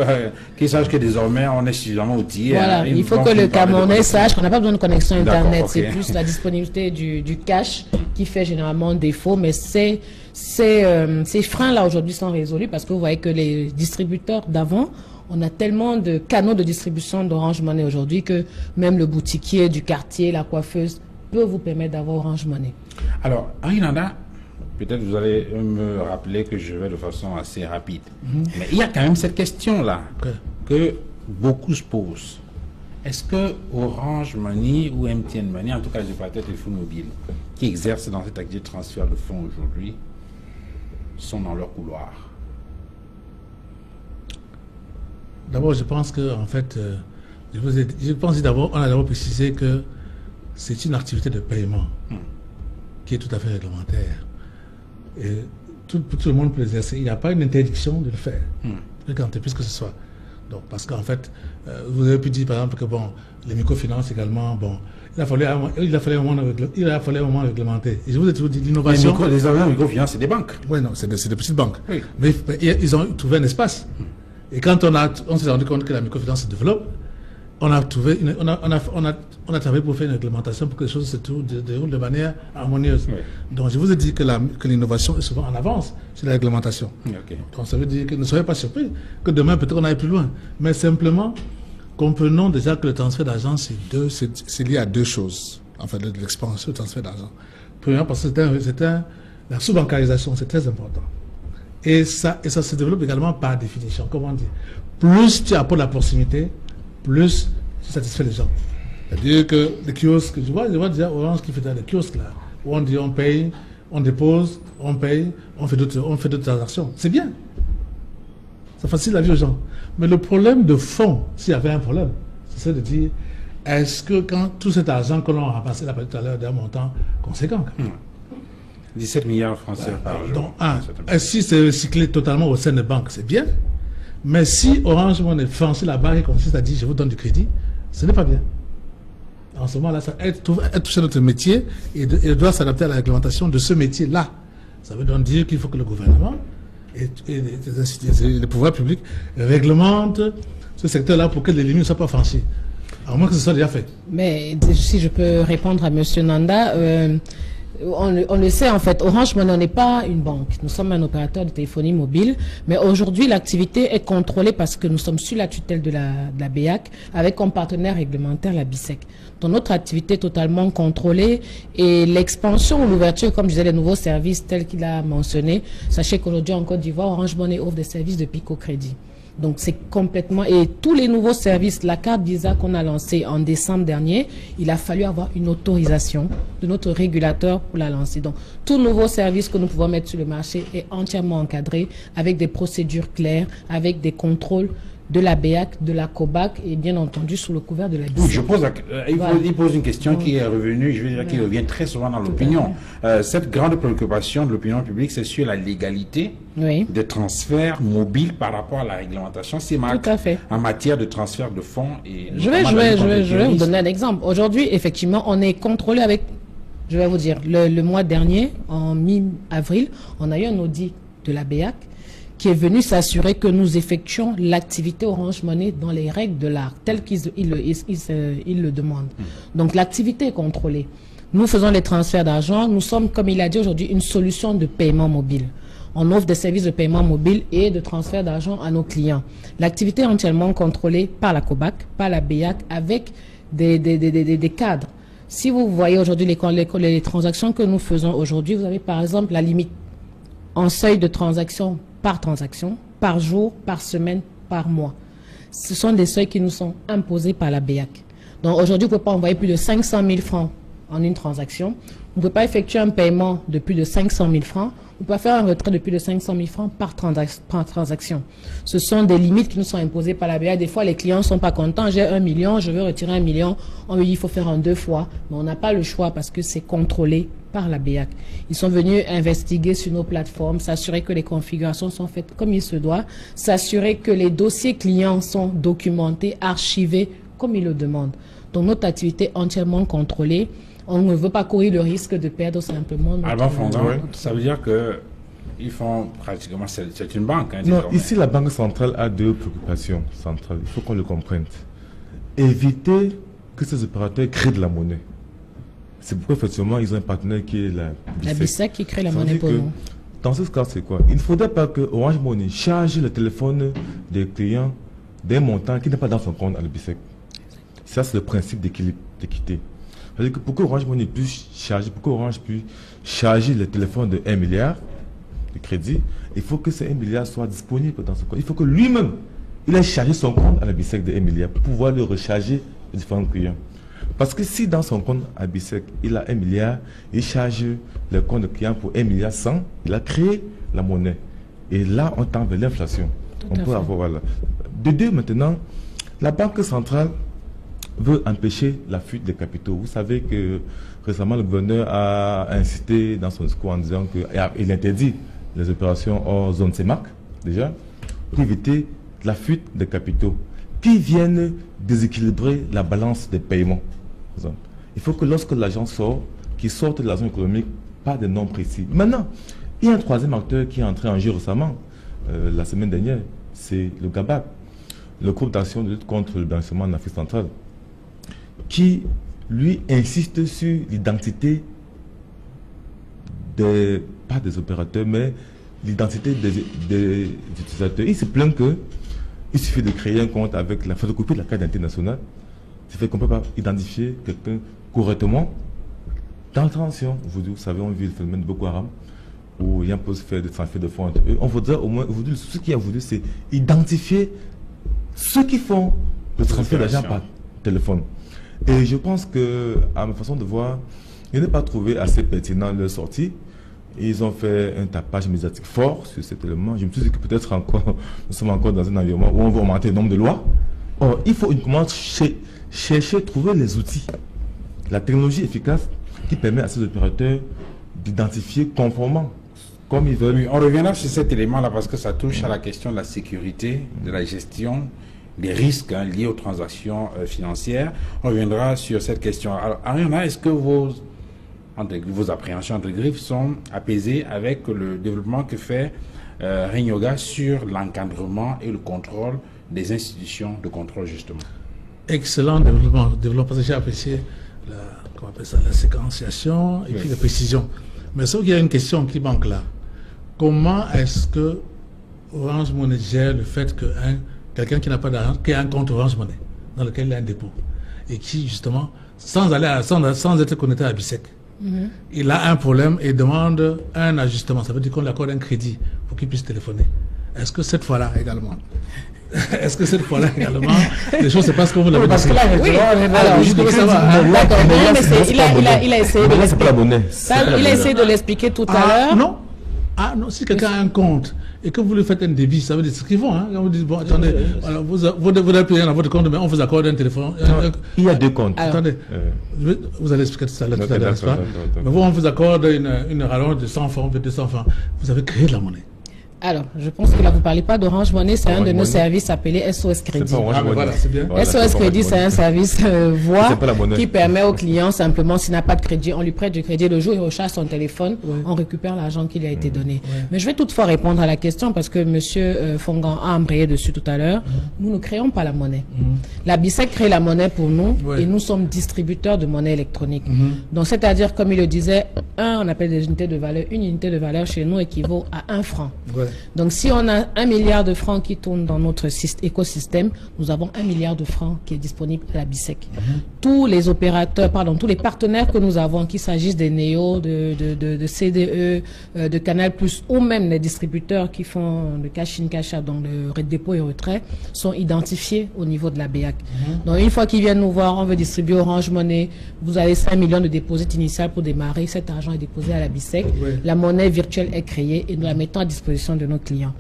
qu'ils sachent que désormais, on est suffisamment outillés. Voilà, il faut que le Camerounais sache qu'on n'a pas besoin de connexion Internet. C'est plus la disponibilité du cash qui fait généralement défaut, mais ces freins-là aujourd'hui sont résolus parce que vous voyez que les distributeurs d'avant, on a tellement de canaux de distribution d'Orange Money aujourd'hui que même le boutiquier du quartier, la coiffeuse, peut vous permettre d'avoir Orange Money. Alors, Henri Nanda, peut-être vous allez me rappeler que je vais de façon assez rapide. Mais il y a quand même cette question-là que beaucoup se posent. Est-ce que Orange Money ou MTN Money, en tout cas les opérateurs de téléphone mobile, qui exercent dans cette activité de transfert de fonds aujourd'hui, sont dans leur couloir? D'abord, je pense que, en fait, je pense d'abord, on a d'abord précisé que c'est une activité de paiement qui est tout à fait réglementaire. Et tout le monde peut l'exercer. Il n'y a pas une interdiction de le faire, quelque entreprise que ce soit. Donc, parce qu'en fait, vous avez pu dire par exemple que bon, les microfinances également, bon, il a fallu un moment réglementer. Et je vous ai toujours dit l'innovation. Les microfinances, c'est des banques. Oui, non, c'est des petites banques. Oui. Mais ils ont trouvé un espace. Et quand on s'est rendu compte que la microfinance se développe, on a travaillé pour faire une réglementation pour que les choses se déroulent de manière harmonieuse. Oui. Donc je vous ai dit que l'innovation est souvent en avance sur la réglementation. Okay. Donc ça veut dire que ne soyez pas surpris que demain peut-être on aille plus loin. Mais simplement, comprenons déjà que le transfert d'argent, c'est lié à deux choses. En fait, l'expansion du transfert d'argent. Premièrement, parce que la sous-bancarisation, c'est très important. Et ça se développe également par définition. Comment dire? Plus tu apportes la proximité, plus tu satisfais les gens. C'est-à-dire que les kiosques, je vois déjà Orange qui fait des kiosques là, où on dit on paye, on dépose, on paye, on fait d'autres transactions. C'est bien. Ça facilite la vie aux gens. Mais le problème de fond, s'il y avait un problème, c'est de dire, est-ce que quand tout cet argent que l'on a ramassé là tout à l'heure d'un montant conséquent, 17 milliards de francs CFA par jour. Donc, si c'est recyclé totalement au sein des banques, c'est bien. Mais si Orange Money franchit la barre et consiste à dire je vous donne du crédit, ce n'est pas bien. En ce moment-là, elle touche à notre métier et doit s'adapter à la réglementation de ce métier-là. Ça veut donc dire qu'il faut que le gouvernement et les pouvoirs publics réglementent ce secteur-là pour que les limites ne soient pas franchies. À moins que ce soit déjà fait. Mais si je peux répondre à M. Nanda, on le sait en fait, Orange Money n'est pas une banque. Nous sommes un opérateur de téléphonie mobile, mais aujourd'hui l'activité est contrôlée parce que nous sommes sous la tutelle de la BEAC avec comme partenaire réglementaire la BISEC. Donc notre activité est totalement contrôlée et l'expansion ou l'ouverture, comme je disais, des nouveaux services tels qu'il a mentionné. Sachez qu'aujourd'hui en Côte d'Ivoire, Orange Money offre des services de pico-crédit. Donc c'est complètement... Et tous les nouveaux services, la carte Visa qu'on a lancée en décembre dernier, il a fallu avoir une autorisation de notre régulateur pour la lancer. Donc tout nouveau service que nous pouvons mettre sur le marché est entièrement encadré avec des procédures claires, avec des contrôles de la BEAC, de la COBAC et bien entendu sous le couvert de la BISEC. Je pose il pose une question qui est revenue, je veux dire, qui revient très souvent dans l'opinion. Cette grande préoccupation de l'opinion publique, c'est sur la légalité des transferts mobiles par rapport à la réglementation CIMAC en matière de transfert de fonds. Et je vais vous donner un exemple. Aujourd'hui, effectivement, on est contrôlé avec, je vais vous dire, le mois dernier, en mi-avril, on a eu un audit de la BEAC qui est venu s'assurer que nous effectuons l'activité Orange Money dans les règles de l'art, telles qu'ils le demandent. Donc l'activité est contrôlée. Nous faisons les transferts d'argent. Nous sommes, comme il a dit aujourd'hui, une solution de paiement mobile. On offre des services de paiement mobile et de transfert d'argent à nos clients. L'activité est entièrement contrôlée par la COBAC, par la BEAC, avec des cadres. Si vous voyez aujourd'hui les transactions que nous faisons aujourd'hui, vous avez par exemple la limite en seuil de transaction, par jour, par semaine, par mois. Ce sont des seuils qui nous sont imposés par la BEAC. Donc aujourd'hui, vous ne pouvez pas envoyer plus de 500 000 francs en une transaction. Vous ne pouvez pas effectuer un paiement de plus de 500 000 francs. Vous pouvez faire un retrait de plus de 500 000 francs par transaction. Ce sont des limites qui nous sont imposées par la BA. Des fois, les clients ne sont pas contents. J'ai 1 million, je veux retirer 1 million. On me dit qu'il faut faire en 2 fois. Mais on n'a pas le choix parce que c'est contrôlé par la BEAC. Ils sont venus investiguer sur nos plateformes, s'assurer que les configurations sont faites comme il se doit, s'assurer que les dossiers clients sont documentés, archivés comme ils le demandent. Donc notre activité est entièrement contrôlée. On ne veut pas courir le risque de perdre simplement notre... Alban Fongan, ça veut dire que ils font pratiquement... C'est une banque. Hein, non, ici la Banque centrale a 2 préoccupations centrales. Il faut qu'on le comprenne. Éviter que ces opérateurs créent de la monnaie. C'est pourquoi effectivement ils ont un partenaire qui est la BISEC qui crée la monnaie pour nous. Dans ce cas, c'est quoi? Il ne faudrait pas que Orange Money charge le téléphone des clients d'un montant qui n'est pas dans son compte à la BISEC. Ça, c'est le principe d'équité. C'est-à-dire que pour que Orange Money puisse charger, le téléphone de 1 milliard de crédit, il faut que ces 1 milliard soit disponible dans son compte. Il faut que lui-même, il ait chargé son compte à la BISEC de 1 milliard pour pouvoir le recharger aux différents clients. Parce que si dans son compte à BISEC, il a 1 milliard, il charge le compte de client pour 1 milliard 100, il a créé la monnaie. Et là, on tend vers l'inflation. On peut avoir, voilà. De deux, maintenant, la Banque centrale veut empêcher la fuite des capitaux. Vous savez que récemment, le gouverneur a incité dans son discours en disant qu'il interdit les opérations hors zone CEMAC, déjà, pour éviter la fuite des capitaux qui viennent déséquilibrer la balance des paiements. Il faut que lorsque l'agent sort, qu'il sorte de la zone économique, pas de nom précis. Maintenant, il y a un troisième acteur qui est entré en jeu récemment, la semaine dernière, c'est le GABAC, le groupe d'action de lutte contre le blanchiment en Afrique centrale, qui, lui, insiste sur l'identité pas des opérateurs, mais l'identité des utilisateurs. Il se plaint qu'il suffit de créer un compte avec la photocopie de la carte d'identité nationale. Ça fait qu'on ne peut pas identifier quelqu'un correctement. Dans la transition, aujourd'hui, vous savez, on vit le phénomène de Boko Haram, où il y a un peu fait des transferts de fonds entre eux. On voudrait au moins, aujourd'hui, ce qu'il y a voulu, c'est identifier ceux qui font le transfert d'argent par téléphone. Et je pense que, à ma façon de voir, je n'ai pas trouvé assez pertinent leur sortie. Ils ont fait un tapage médiatique fort sur cet élément. Je me suis dit que peut-être encore, nous sommes encore dans un environnement où on va augmenter le nombre de lois. Or, il faut uniquement chercher, trouver les outils, la technologie efficace qui permet à ces opérateurs d'identifier conformément comme ils veulent. Oui, on reviendra sur cet élément-là parce que ça touche à la question de la sécurité, de la gestion, des risques liés aux transactions financières. On reviendra sur cette question. Alors, Ariana, est-ce que vos appréhensions entre griffes sont apaisées avec le développement que fait Ring-Yoga sur l'encadrement et le contrôle des institutions de contrôle, justement? Excellent développement parce que j'ai apprécié la séquenciation et puis la précision. Mais sauf qu'il y a une question qui manque là. Comment est-ce que Orange Money gère le fait que quelqu'un qui n'a pas d'argent, qui a un compte Orange Money, dans lequel il a un dépôt, et qui, justement, sans être connecté à BISEC, il a un problème et demande un ajustement. Ça veut dire qu'on lui accorde un crédit pour qu'il puisse téléphoner. Est-ce que cette fois-là également les choses se passent comme vous l'avez dit? Parce que là, oui. Alors, je veux savoir. Il a essayé de l'expliquer. Il a essayé de l'expliquer tout à l'heure. Non. Ah non, si quelqu'un a un compte et que vous lui faites un débit, ça veut dire ce qu'ils font. Hein. Vous dites, bon, attendez, alors, vous n'avez plus rien dans votre compte, mais on vous accorde un téléphone. Non, il y a 2 comptes. Attendez, vous allez expliquer tout à l'heure, n'est-ce pas? Mais vous, on vous accorde une rallonge de 100 francs, de 200 francs. Vous avez créé de la monnaie. Alors, je pense que là, vous ne parlez pas d'Orange Money, c'est un de nos services appelés SOS Crédit. SOS Crédit, c'est un service voix qui permet au client simplement, s'il n'a pas de crédit, on lui prête du crédit. Le jour où il recharge son téléphone, on récupère l'argent qui lui a été donné. Mais je vais toutefois répondre à la question parce que M. Fongan a embrayé dessus tout à l'heure. Nous ne créons pas la monnaie. La BISEC crée la monnaie pour nous et nous sommes distributeurs de monnaie électronique. Donc, c'est-à-dire, comme il le disait, on appelle des unités de valeur. Une unité de valeur chez nous équivaut à 1 franc. Donc, si on a 1 milliard de francs qui tournent dans notre écosystème, nous avons 1 milliard de francs qui est disponible à la BICEC. Tous les opérateurs, tous les partenaires que nous avons, qu'il s'agisse des NEO, de CDE, de Canal+, ou même les distributeurs qui font le cash-in, cash-out, donc le dépôt et retrait, sont identifiés au niveau de la BEAC. Donc, une fois qu'ils viennent nous voir, on veut distribuer Orange Money, vous avez 5 millions de dépôts initial pour démarrer, cet argent est déposé à la BICEC, la monnaie virtuelle est créée et nous la mettons à disposition de nos clients.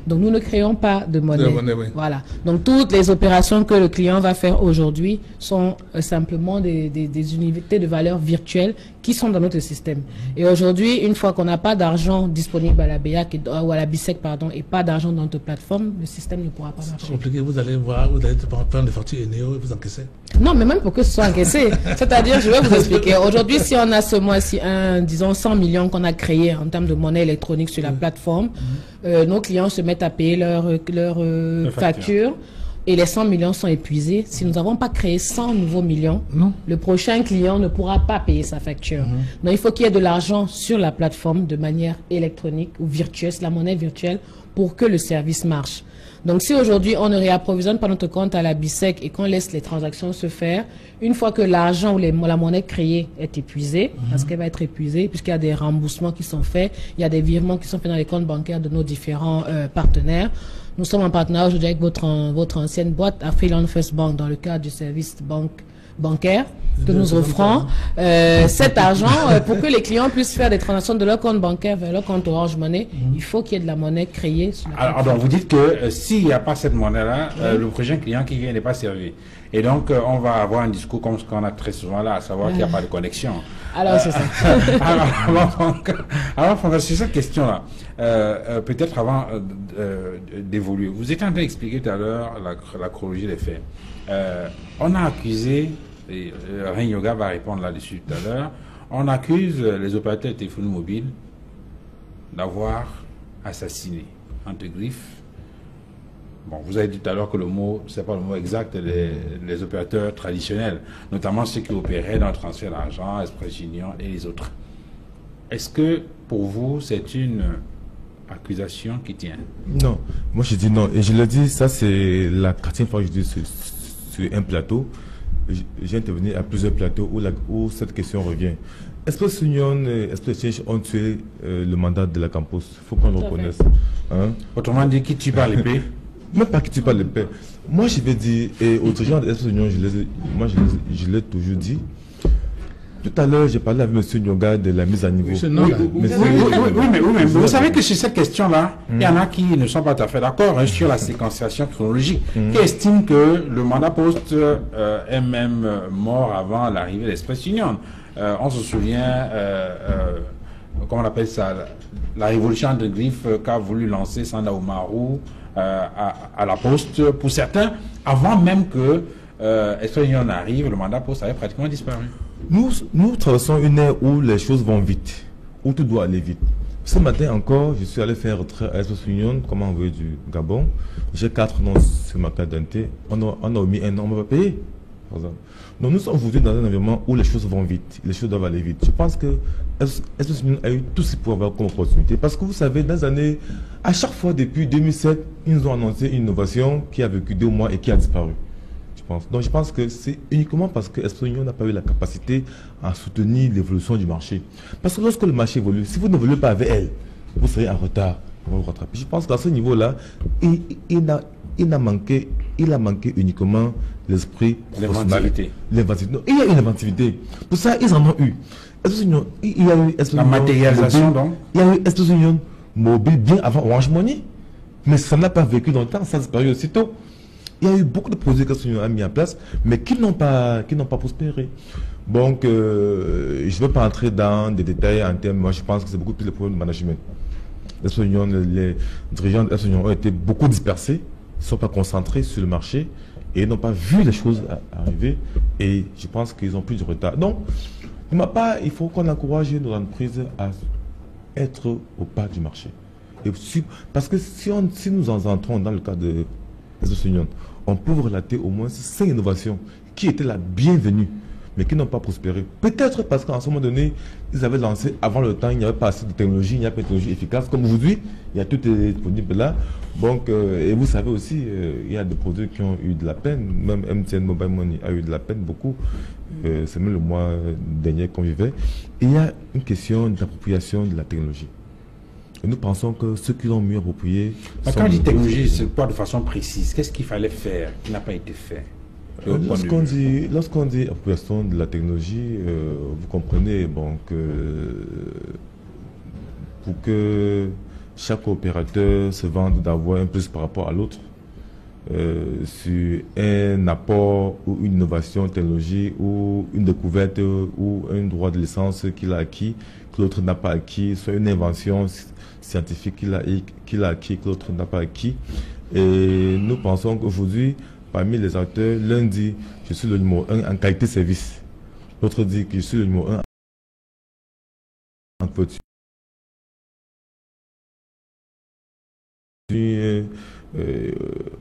Donc nous ne créons pas de monnaie. Voilà. Donc toutes les opérations que le client va faire aujourd'hui sont simplement des unités de valeur virtuelles qui sont dans notre système. Et aujourd'hui, une fois qu'on n'a pas d'argent disponible à la BEAC ou à la BICEC, et pas d'argent dans notre plateforme, le système ne pourra pas marcher. C'est compliqué, vous allez voir, vous allez prendre des factures Eneo et vous encaissez. Non, mais même pour que ce soit encaissé. C'est-à-dire, je vais vous expliquer. Aujourd'hui, si on a ce mois-ci, disons 100 millions qu'on a créé en termes de monnaie électronique sur la plateforme, nos clients se mettent à payer leurs factures. Et les 100 millions sont épuisés. Si nous n'avons pas créé 100 nouveaux millions, le prochain client ne pourra pas payer sa facture. Donc, il faut qu'il y ait de l'argent sur la plateforme de manière électronique ou virtuelle, la monnaie virtuelle, pour que le service marche. Donc, si aujourd'hui, on ne réapprovisionne pas notre compte à la BICEC et qu'on laisse les transactions se faire, une fois que l'argent ou la monnaie créée est épuisée, parce qu'elle va être épuisée, puisqu'il y a des remboursements qui sont faits, il y a des virements qui sont faits dans les comptes bancaires de nos différents partenaires. Nous sommes en partenariat aujourd'hui avec votre ancienne boîte, Afriland First Bank, dans le cadre du service bancaire que nous offrons cet argent pour que les clients puissent faire des transactions de leur compte bancaire vers leur compte Orange Money. Il faut qu'il y ait de la monnaie créée sur la plateforme. Alors, donc vous dites que s'il n'y a pas cette monnaie-là, le prochain client qui vient n'est pas servi. Et donc, on va avoir un discours comme ce qu'on a très souvent là, à savoir qu'il n'y a pas de connexion. Alors, c'est ça. Alors, sur cette question-là, peut-être avant d'évoluer, vous étiez en train d'expliquer tout à l'heure la chronologie des faits. On a accusé, et Rein Yoga va répondre là-dessus tout à l'heure, on accuse les opérateurs de téléphonie mobile d'avoir assassiné, entre griffes. Bon, vous avez dit tout à l'heure que le mot, c'est pas le mot exact, les opérateurs traditionnels, notamment ceux qui opéraient dans le transfert d'argent, Express Union et les autres. Est-ce que pour vous, c'est une accusation qui tient? Non, moi je dis non. Et je le dis, ça c'est la 4e fois que je dis sur un plateau. J'ai intervenu à plusieurs plateaux où cette question revient. Express Union et Express Exchange ont tué le mandat de la Campus. Il faut qu'on le reconnaisse. Hein? Autrement dit, qui tue par l'épée? Même pas qui tue par l'épée. Moi je vais dire, et aux dirigeants de Express Union, je l'ai toujours dit. Tout à l'heure, j'ai parlé avec M. Nyoga de la mise à niveau. Oui, mais vous savez que sur cette question-là, il y en a qui ne sont pas tout à fait d'accord sur la séquenciation chronologique, qui estiment que le mandat poste est même mort avant l'arrivée de l'Express Union. On se souvient, comment on appelle ça, la révolution de griffes qu'a voulu lancer Sanda Oumarou à la poste, pour certains, avant même que Express Union arrive, le mandat poste avait pratiquement disparu. Nous traversons une ère où les choses vont vite, où tout doit aller vite. Ce matin encore, je suis allé faire un retrait à Express Union, comme envoyé du Gabon. J'ai 4 noms sur ma carte d'identité. On a omis un nom, on ne va pas payer. Par exemple. Donc nous sommes aujourd'hui dans un environnement où les choses vont vite, les choses doivent aller vite. Je pense que Express Union a eu tout ce qu'il pouvait avoir comme opportunité. Parce que vous savez, dans les années, à chaque fois depuis 2007, ils nous ont annoncé une innovation qui a vécu 2 mois et qui a disparu. Donc je pense que c'est uniquement parce que Express Union n'a pas eu la capacité à soutenir l'évolution du marché. Parce que lorsque le marché évolue, si vous n'évoluez pas avec elle, vous serez en retard. Vous vous rattrapez. Je pense qu'à ce niveau-là, il a manqué uniquement l'esprit l'inventivité. Non, il y a une inventivité. Pour ça, ils en ont eu. Il y a eu la matérialisation donc. Il y a eu Express Union mobile bien avant Orange Money. Mais ça n'a pas vécu dans le temps, ça a disparu aussitôt. Il y a eu beaucoup de projets que Express Union a mis en place, mais qui n'ont pas prospéré. Donc, je ne veux pas entrer dans des détails en termes, moi je pense que c'est beaucoup plus le problème de management. Les dirigeants de Express Union ont été beaucoup dispersés, ne sont pas concentrés sur le marché et n'ont pas vu les choses arriver. Et je pense qu'ils ont plus de retard. Donc, de ma part, il faut qu'on encourage nos entreprises à être au pas du marché. Et parce que si nous en entrons dans le cas de Express Union, on peut vous relater au moins 5 innovations qui étaient la bienvenue. mais qui n'ont pas prospéré. Peut-être parce qu'à ce moment donné, ils avaient lancé avant le temps, il n'y avait pas assez de technologie, il n'y a pas de technologie efficace. Comme aujourd'hui, il y a tout est disponible là. Donc, et vous savez aussi, il y a des produits qui ont eu de la peine. Même MTN Mobile Money a eu de la peine, beaucoup. C'est même le mois dernier qu'on vivait. Et il y a une question d'appropriation de la technologie. Et nous pensons que ceux qui l'ont mieux approprié... Quand on dit technologie, c'est quoi de façon précise? Qu'est-ce qu'il fallait faire qui n'a pas été fait? Lorsqu'on dit appropriation de la technologie, vous comprenez bon, que pour que chaque opérateur se vende d'avoir un plus par rapport à l'autre, sur un apport ou une innovation technologique ou une découverte ou un droit de licence qu'il a acquis, que l'autre n'a pas acquis, soit une invention scientifique qu'il a acquis, que l'autre n'a pas acquis. Et nous pensons qu'aujourd'hui, parmi les acteurs, l'un dit je suis le numéro 1 en qualité de service, l'autre dit que je suis le numéro 1 en couverture.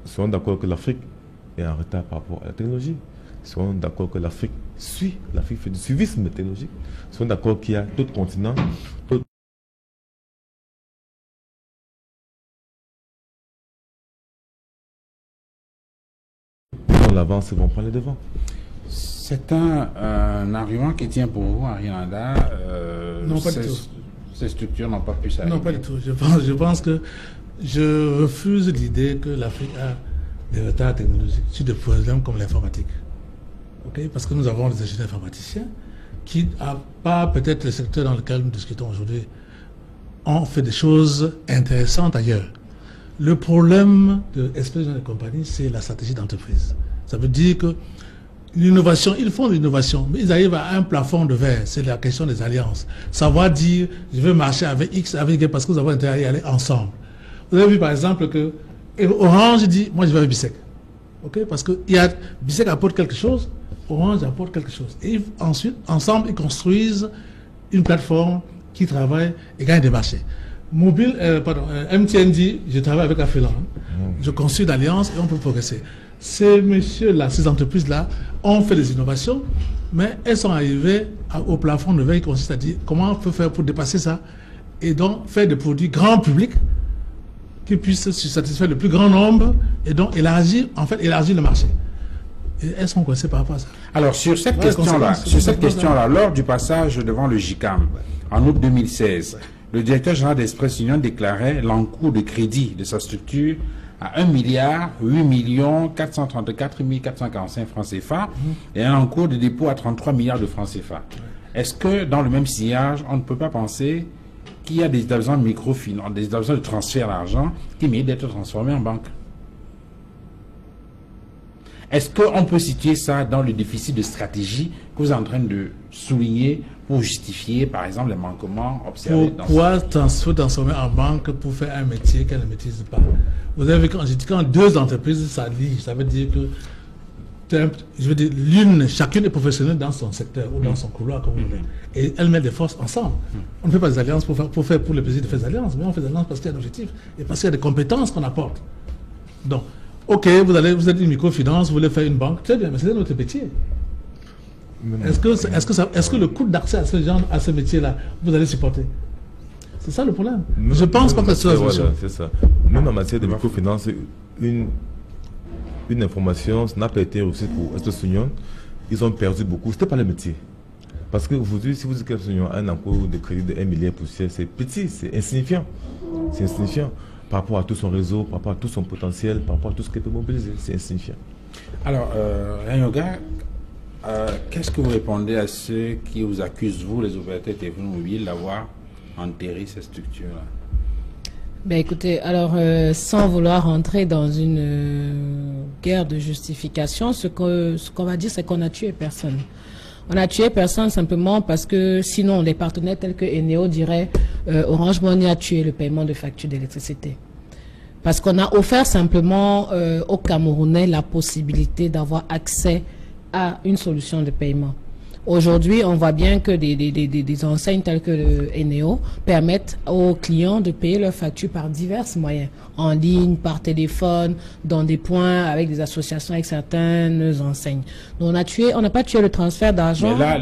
Sommes d'accord que l'Afrique est en retard par rapport à la technologie. Sommes d'accord que l'Afrique fait du suivisme technologique. Sommes d'accord qu'il y a d'autres continents, l'avance vont prendre les devants. C'est un argument qui tient pour vous, Arianda. Non, pas du tout. Ces structures n'ont pas pu s'arrêter. Non, pas du tout. Je pense que je refuse l'idée que l'Afrique a des retards technologiques sur des problèmes comme l'informatique. Okay? Parce que nous avons des ingénieurs informaticiens qui, à part peut-être le secteur dans lequel nous discutons aujourd'hui, ont fait des choses intéressantes ailleurs. Le problème de l'explosion des compagnies, c'est la stratégie d'entreprise. Ça veut dire que l'innovation, ils font de l'innovation, mais ils arrivent à un plafond de verre. C'est la question des alliances. Savoir dire, je veux marcher avec X, avec Y, parce que nous avons intérêt à y aller ensemble. Vous avez vu par exemple que Orange dit, moi je vais avec Bissec. Okay? Parce que Bissec apporte quelque chose, Orange apporte quelque chose. Et ensuite, ensemble, ils construisent une plateforme qui travaille et gagne des marchés. MTN dit, je travaille avec Afélan. Je construis une alliance et on peut progresser. Ces messieurs-là, ces entreprises-là, ont fait des innovations, mais elles sont arrivées au plafond de verre qui consiste à dire comment on peut faire pour dépasser ça et donc faire des produits grand public qui puissent satisfaire le plus grand nombre et donc élargir le marché. Et elles sont coincées par rapport à ça. Alors, sur cette question-là, lors du passage devant le JICAM, en août 2016, le directeur général d'Express Union déclarait l'encours de crédit de sa structure à 1,8 francs CFA et un encours de dépôt à 33 milliards de francs CFA. Est-ce que dans le même sillage, on ne peut pas penser qu'il y a des établissements de microfinance, des établissements de transfert d'argent qui méritent d'être transformés en banque? Est-ce qu'on peut situer ça dans le déficit de stratégie que vous êtes en train de souligner pour justifier, par exemple, les manquements observés? Pourquoi transformer en banque pour faire un métier qu'elle ne maîtrise pas? Vous avez vu, quand deux entreprises s'allient, ça veut dire que, je veux dire, chacune est professionnelle dans son secteur ou dans son couloir, comme vous voulez. Et elles mettent des forces ensemble. On ne fait pas des alliances pour le plaisir de faire des alliances, mais on fait des alliances parce qu'il y a un objectif et parce qu'il y a des compétences qu'on apporte. Donc, ok, vous êtes une microfinance, vous voulez faire une banque, très bien, mais c'est notre métier. Est-ce que le coût d'accès à ce métier-là, vous allez supporter? C'est ça le problème. Je pense pas que c'est la solution. C'est ça. Même en matière de microfinance, une information n'a pas été reçue pour Express Union. Ils ont perdu beaucoup. C'était pas le métier. Parce qu'aujourd'hui, si vous dites qu'Express Union a un encours de crédit de 1 milliard poussière, c'est petit, c'est insignifiant. C'est insignifiant. Par rapport à tout son réseau, par rapport à tout son potentiel, par rapport à tout ce qu'elle peut mobiliser. C'est insignifiant. Alors, Yanyoga, qu'est-ce que vous répondez à ceux qui vous accusent, vous, les opérateurs de téléphonie mobile, d'avoir enterré ces structures-là? Ben écoutez, alors, sans vouloir rentrer dans une guerre de justification, ce qu'on va dire, c'est qu'on a tué personne. On a tué personne simplement parce que sinon, les partenaires tels que Eneo diraient Orange Money a tué le paiement de factures d'électricité. Parce qu'on a offert simplement aux Camerounais la possibilité d'avoir accès à une solution de paiement. Aujourd'hui, on voit bien que des enseignes telles que le Eneo permettent aux clients de payer leurs factures par divers moyens, en ligne, par téléphone, dans des points, avec des associations avec certaines enseignes. Donc on n'a pas tué le transfert d'argent. Mais là,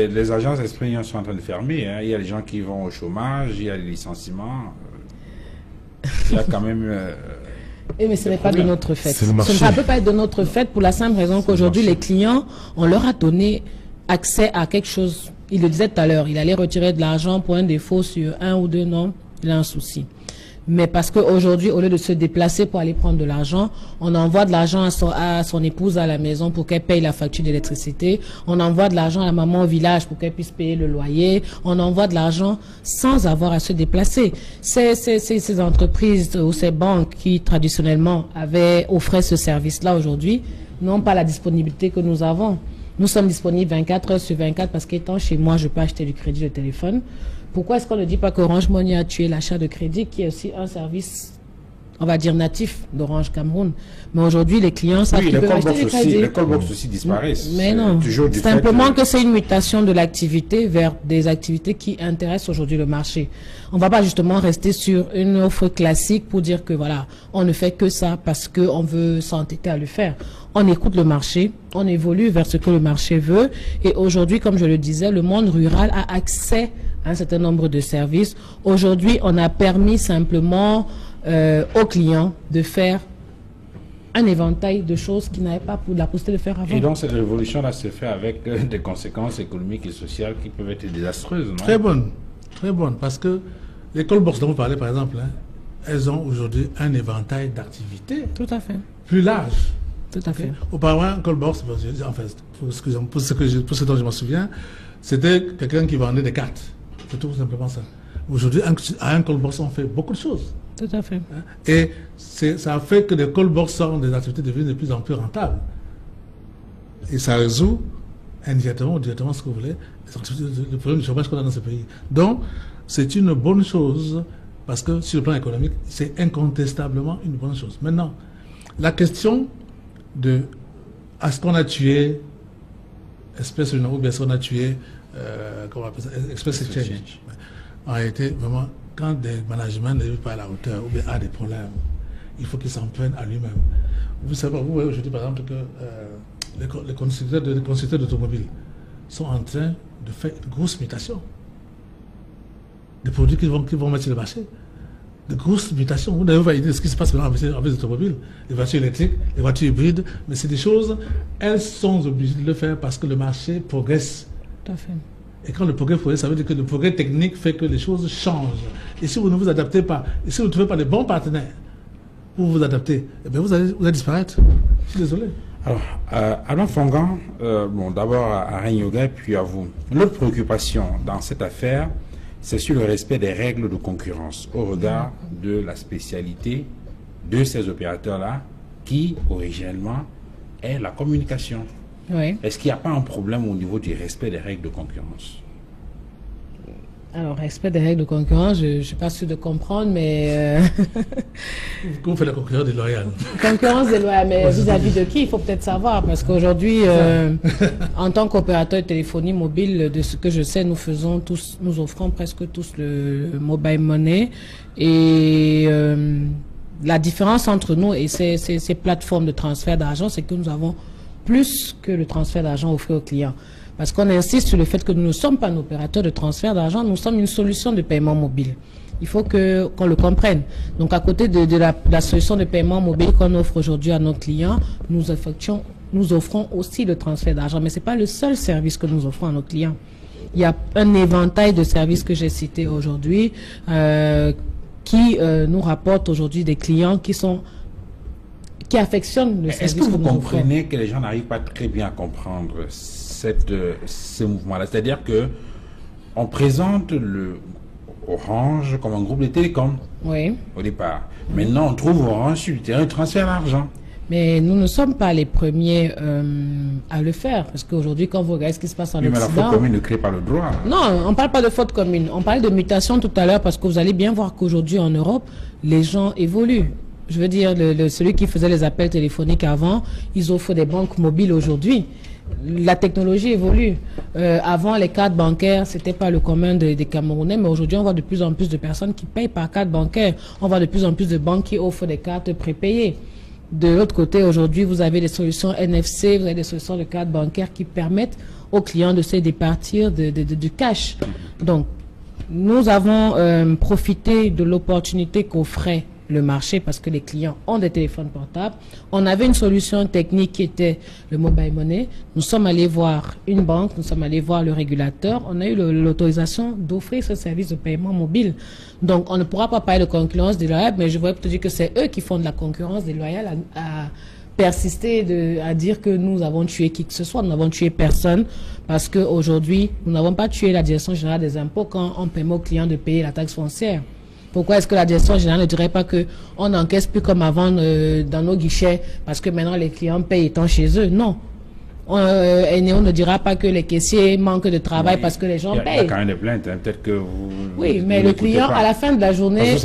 les agences Esprit sont en train de fermer. Hein. Il y a des gens qui vont au chômage, il y a les licenciements. Il y a quand même... mais ce n'est pas de notre fait. Ça ne peut pas être de notre fait pour la simple raison qu'aujourd'hui, les clients, on leur a donné accès à quelque chose. Il le disait tout à l'heure, il allait retirer de l'argent pour un défaut sur 1 ou 2 noms, il a un souci. Mais parce qu'aujourd'hui, au lieu de se déplacer pour aller prendre de l'argent, on envoie de l'argent à son épouse à la maison pour qu'elle paye la facture d'électricité. On envoie de l'argent à la maman au village pour qu'elle puisse payer le loyer. On envoie de l'argent sans avoir à se déplacer. Ces entreprises ou ces banques qui traditionnellement offraient ce service-là aujourd'hui n'ont pas la disponibilité que nous avons. Nous sommes disponibles 24 heures sur 24 parce qu'étant chez moi, je peux acheter du crédit de téléphone. Pourquoi est-ce qu'on ne dit pas qu'Orange Money a tué l'achat de crédit, qui est aussi un service, on va dire, natif d'Orange Cameroun? Mais aujourd'hui, les clients savent qu'ils peuvent acheter des crédits. Les callbox aussi disparaissent. Mais non, simplement que c'est une mutation de l'activité vers des activités qui intéressent aujourd'hui le marché. On ne va pas justement rester sur une offre classique pour dire que voilà, on ne fait que ça parce qu'on veut s'entêter à le faire. On écoute le marché, on évolue vers ce que le marché veut. Et aujourd'hui, comme je le disais, le monde rural a accès à un certain nombre de services. Aujourd'hui, on a permis simplement aux clients de faire un éventail de choses qu'ils n'avaient pas la possibilité de faire avant. Et donc cette révolution-là se fait avec des conséquences économiques et sociales qui peuvent être désastreuses, non? Très bonne, parce que les callbox dont vous parlez, par exemple, hein, elles ont aujourd'hui un éventail d'activités. Tout à fait. Plus large. Tout à fait. Auparavant, un callbox, en fait, pour ce dont je me souviens, c'était quelqu'un qui vendait des cartes. C'est tout simplement ça. Aujourd'hui, à un callbox, on fait beaucoup de choses. Tout à fait. Et ça fait que les callbox sont des activités devenues de plus en plus rentables. Et ça résout indirectement ou directement, ce que vous voulez, le problème du chômage qu'on a dans ce pays. Donc, c'est une bonne chose, parce que sur le plan économique, c'est incontestablement une bonne chose. Maintenant, la question de est-ce qu'on a tué Express ou bien est-ce qu'on a tué comment on appelle ça, Express Exchange. En réalité, vraiment, quand des managements ne vivent pas à la hauteur ou bien a des problèmes, il faut qu'ils s'en prennent à lui-même. Vous savez, vous voyez aujourd'hui par exemple que les constructeurs d'automobiles sont en train de faire une grosse mutation. Des produits qu'ils vont mettre sur le marché. De grosses mutations. Vous n'avez pas idée de ce qui se passe maintenant avec les automobiles, les voitures électriques, les voitures hybrides, mais c'est des choses, elles sont obligées de le faire parce que le marché progresse. Tout à fait. Et quand le progrès progresse, ça veut dire que le progrès technique fait que les choses changent. Et si vous ne vous adaptez pas, et si vous ne trouvez pas les bons partenaires pour vous adapter, eh bien vous allez disparaître. Je suis désolé. Alors, Alain Fongan, d'abord à Renyoga, puis à vous. L'autre préoccupation dans cette affaire, c'est sur le respect des règles de concurrence au regard de la spécialité de ces opérateurs-là qui, originellement, est la communication. Oui. Est-ce qu'il n'y a pas un problème au niveau du respect des règles de concurrence? Alors, respect des règles de concurrence, je ne suis pas sûr de comprendre, mais... Comment fait la concurrence déloyale? Concurrence déloyale, mais vis-à-vis de qui, il faut peut-être savoir, parce qu'aujourd'hui, en tant qu'opérateur de téléphonie mobile, de ce que je sais, nous offrons presque tous le mobile money, et la différence entre nous et ces plateformes de transfert d'argent, c'est que nous avons plus que le transfert d'argent offert aux clients. Parce qu'on insiste sur le fait que nous ne sommes pas un opérateur de transfert d'argent, nous sommes une solution de paiement mobile. Il faut qu'on le comprenne. Donc à côté de la solution de paiement mobile qu'on offre aujourd'hui à nos clients, nous offrons aussi le transfert d'argent. Mais ce n'est pas le seul service que nous offrons à nos clients. Il y a un éventail de services que j'ai cités aujourd'hui qui nous rapportent aujourd'hui des clients qui affectionnent le service. Est-ce que vous comprenez que les gens n'arrivent pas très bien à comprendre ce mouvement-là? C'est-à-dire que on présente le Orange comme un groupe de télécom au départ. Maintenant, on trouve Orange sur le terrain de transfert d'argent. Mais nous ne sommes pas les premiers à le faire. Parce qu'aujourd'hui, quand vous regardez ce qui se passe en Occident... Mais la faute commune ne crée pas le droit. Non, on ne parle pas de faute commune. On parle de mutation tout à l'heure parce que vous allez bien voir qu'aujourd'hui en Europe, les gens évoluent. Je veux dire, celui qui faisait les appels téléphoniques avant, ils offrent des banques mobiles aujourd'hui. La technologie évolue. Avant, les cartes bancaires, c'était pas le commun des Camerounais, mais aujourd'hui, on voit de plus en plus de personnes qui payent par carte bancaire. On voit de plus en plus de banques qui offrent des cartes prépayées. De l'autre côté, aujourd'hui, vous avez des solutions NFC, vous avez des solutions de cartes bancaires qui permettent aux clients de se départir du cash. Donc, nous avons profité de l'opportunité qu'offrait le marché parce que les clients ont des téléphones portables. On avait une solution technique qui était le mobile money. Nous sommes allés voir une banque, nous sommes allés voir le régulateur. On a eu l'autorisation d'offrir ce service de paiement mobile. Donc, on ne pourra pas parler de concurrence déloyale, mais je voudrais te dire que c'est eux qui font de la concurrence déloyale à persister à dire que nous avons tué qui que ce soit. Nous n'avons tué personne parce qu'aujourd'hui, nous n'avons pas tué la Direction générale des impôts quand on permet aux clients de payer la taxe foncière. Pourquoi est-ce que la Direction générale ne dirait pas qu'on n'encaisse plus comme avant dans nos guichets parce que maintenant les clients payent étant chez eux? Non. Eneo ne dira pas que les caissiers manquent de travail parce que les gens payent. Il y a quand même des plaintes, hein. Peut-être que vous... Oui, mais le client, pas. à la fin de la journée,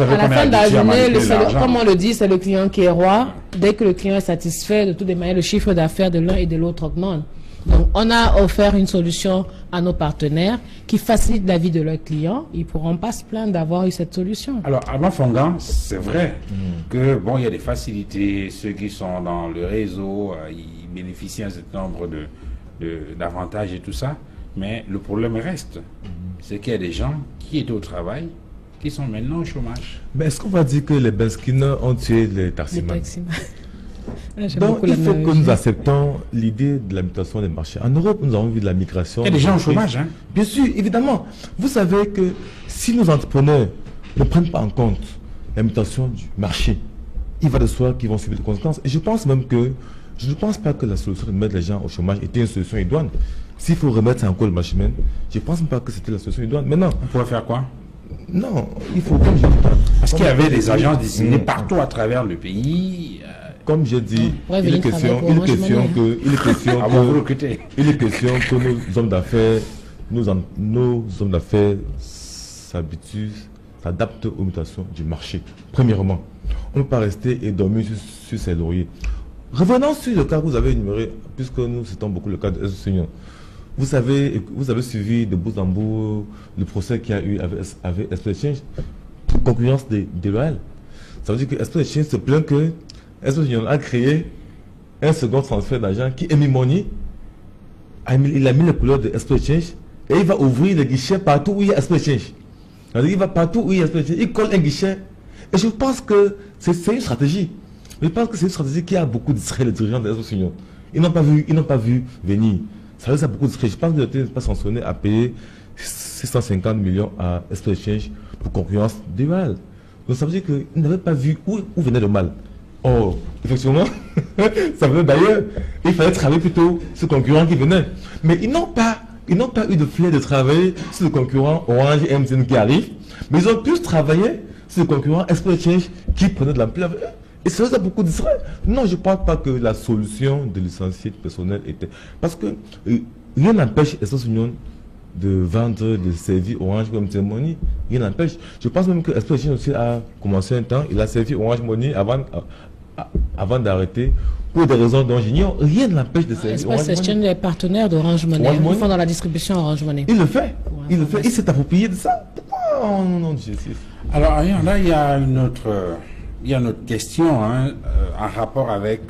comme on le dit, c'est le client qui est roi. Dès que le client est satisfait, de toutes les manières, le chiffre d'affaires de l'un et de l'autre augmente. Donc, on a offert une solution à nos partenaires qui facilite la vie de leurs clients. Ils ne pourront pas se plaindre d'avoir eu cette solution. Alors, à Mafongan, c'est vrai que, bon, il y a des facilités. Ceux qui sont dans le réseau, ils bénéficient d'un certain nombre d'avantages et tout ça. Mais le problème reste. C'est qu'il y a des gens qui étaient au travail, qui sont maintenant au chômage. Mais est-ce qu'on va dire que les Benskina ont tué les taximans? Donc, il faut que nous acceptons l'idée de la mutation des marchés. En Europe, nous avons vu de la migration. Il y a des gens au chômage, hein? Bien sûr, évidemment. Vous savez que si nos entrepreneurs ne prennent pas en compte la mutation du marché, il va de soi qu'ils vont subir des conséquences. Et je pense même que, je ne pense pas que la solution de mettre les gens au chômage était une solution idoine. S'il faut remettre ça en cause le marché, je ne pense même pas que c'était la solution idoine. Maintenant, on pourrait faire quoi? Non, il faut, comme je dis, parce qu'il y avait des agences désignées partout à travers le pays. Comme j'ai dit, il est question que nos hommes d'affaires, s'adaptent aux mutations du marché. Premièrement, on ne peut pas rester et dormir sur ses lauriers. Revenons sur le cas que vous avez énuméré, puisque nous citons beaucoup le cas de SOS. Vous avez suivi de bout en bout le procès qu'il y a eu avec Express Exchange pour concurrence déloyale. Ça veut dire que Express Exchange se plaint que SOS a créé un second transfert d'argent qui est Money. Il a mis les couleurs de Express Exchange et il va ouvrir les guichets partout où il y a Express Exchange. Il va partout où il y a Express Exchange, il colle un guichet. Et je pense que c'est une stratégie. Je pense que c'est une stratégie qui a beaucoup distrait les dirigeants de SOS Union. Ils n'ont pas vu venir. Ça veut dire beaucoup distrait. Je pense que l'État n'est pas sanctionné à payer 650 millions à Express Exchange pour concurrence déloyale. Donc ça veut dire qu'ils n'avaient pas vu où venait le mal. Oh, effectivement, ça venait d'ailleurs. Il fallait travailler plutôt sur le concurrent qui venait. Mais ils n'ont pas eu de flair de travailler sur le concurrent Orange et MTN qui arrive. Mais ils ont plus travaillé sur le concurrent Express Exchange qui prenait de l'ampleur. Et ça a beaucoup distrait. Non, je ne pense pas que la solution de licencier du personnel était... Parce que rien n'empêche SOS Union de vendre, de servir Orange comme MTN Money. Rien n'empêche. Je pense même que Express Exchange aussi a commencé un temps. Il a servi Orange Money avant d'arrêter, pour des raisons dont j'ignore. Rien ne l'empêche de servir Express Exchange est partenaire d'Orange Money. Ils font dans la distribution Orange Money. Il le fait. Il s'est approprié de ça. Pourquoi on non, Alors, là, il y a une autre question en rapport avec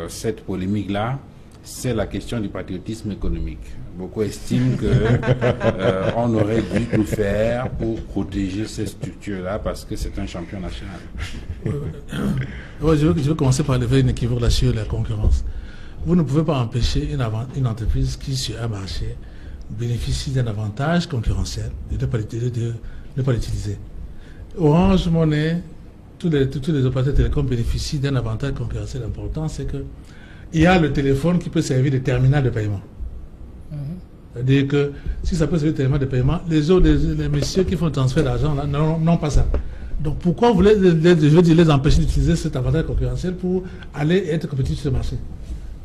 cette polémique-là. C'est la question du patriotisme économique. Beaucoup estiment qu'on aurait dû tout faire pour protéger ces structures-là parce que c'est un champion national. Je veux commencer par lever une équivoque là sur la concurrence. Vous ne pouvez pas empêcher une entreprise qui, sur un marché, bénéficie d'un avantage concurrentiel de ne pas l'utiliser. Orange Money, tous les opérateurs télécoms bénéficient d'un avantage concurrentiel important, c'est que il y a le téléphone qui peut servir de terminal de paiement. C'est-à-dire que si ça peut servir de terminal de paiement, les messieurs qui font le transfert d'argent n'ont pas ça. Donc pourquoi vous voulez les empêcher d'utiliser cet avantage concurrentiel pour aller être compétitif sur le marché?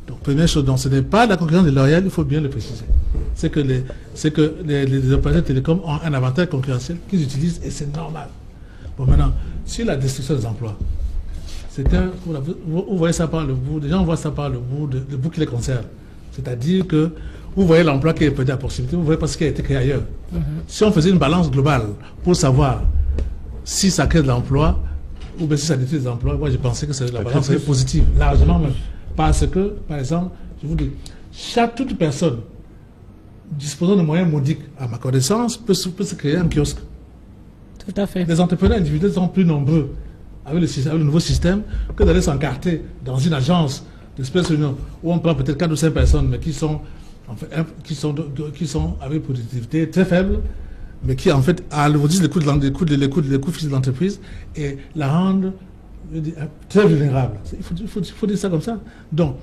Donc première chose, donc ce n'est pas la concurrence déloyale, il faut bien le préciser. C'est que les opérateurs télécoms ont un avantage concurrentiel qu'ils utilisent et c'est normal. Bon maintenant, sur la destruction des emplois, vous voyez ça par le bout, les gens voient ça par le bout qui les concerne. C'est-à-dire que vous voyez l'emploi qui est peut-être à proximité, vous voyez pas ce qui a été créé ailleurs. Si on faisait une balance globale pour savoir si ça crée de l'emploi ou bien si ça détruit des emplois, moi je pensais que la balance serait positive, largement même. Parce que, par exemple, je vous dis, toute personne disposant de moyens modiques, à ma connaissance, peut se créer un kiosque. Tout à fait. Les entrepreneurs individuels sont plus nombreux avec le nouveau système que d'aller s'encarter dans une agence d'espèce union où on prend peut-être 4 ou 5 personnes, mais qui sont avec une productivité très faible, mais qui en fait alourdissent les coûts fixes de l'entreprise et la rendent très vulnérable. Il faut dire ça comme ça. Donc,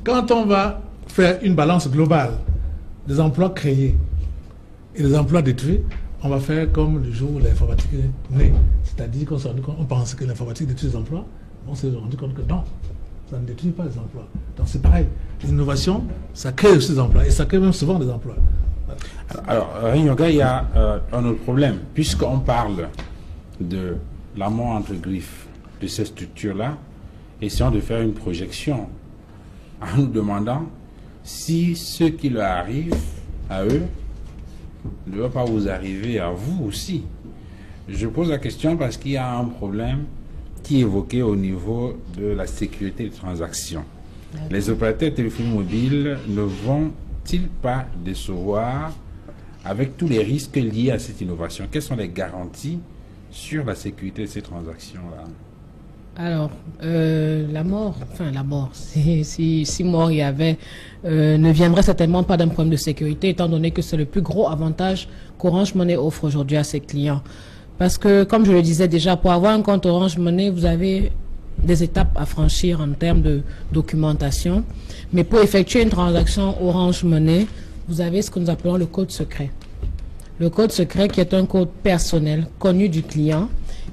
quand on va faire une balance globale des emplois créés et des emplois détruits, on va faire comme le jour où l'informatique est née. C'est-à-dire qu'on pense que l'informatique détruit les emplois, on s'est rendu compte que non, ça ne détruit pas les emplois. Donc c'est pareil, l'innovation, ça crée aussi des emplois, et ça crée même souvent des emplois. Alors, Yoga, il y a un autre problème, puisqu'on parle de la mort entre griffes de ces structures-là, essayons de faire une projection en nous demandant si ce qui leur arrive à eux ne va pas vous arriver à vous aussi. Je pose la question parce qu'il y a un problème qui est évoqué au niveau de la sécurité des transactions. Les opérateurs de téléphonie mobile ne vont-ils pas décevoir avec tous les risques liés à cette innovation? Quelles sont les garanties sur la sécurité de ces transactions-là? Alors, la mort, si mort il y avait, ne viendrait certainement pas d'un problème de sécurité, étant donné que c'est le plus gros avantage qu'Orange Money offre aujourd'hui à ses clients. Parce que, comme je le disais déjà, pour avoir un compte Orange Money, vous avez des étapes à franchir en termes de documentation. Mais pour effectuer une transaction Orange Money, vous avez ce que nous appelons le code secret. Le code secret qui est un code personnel connu du client,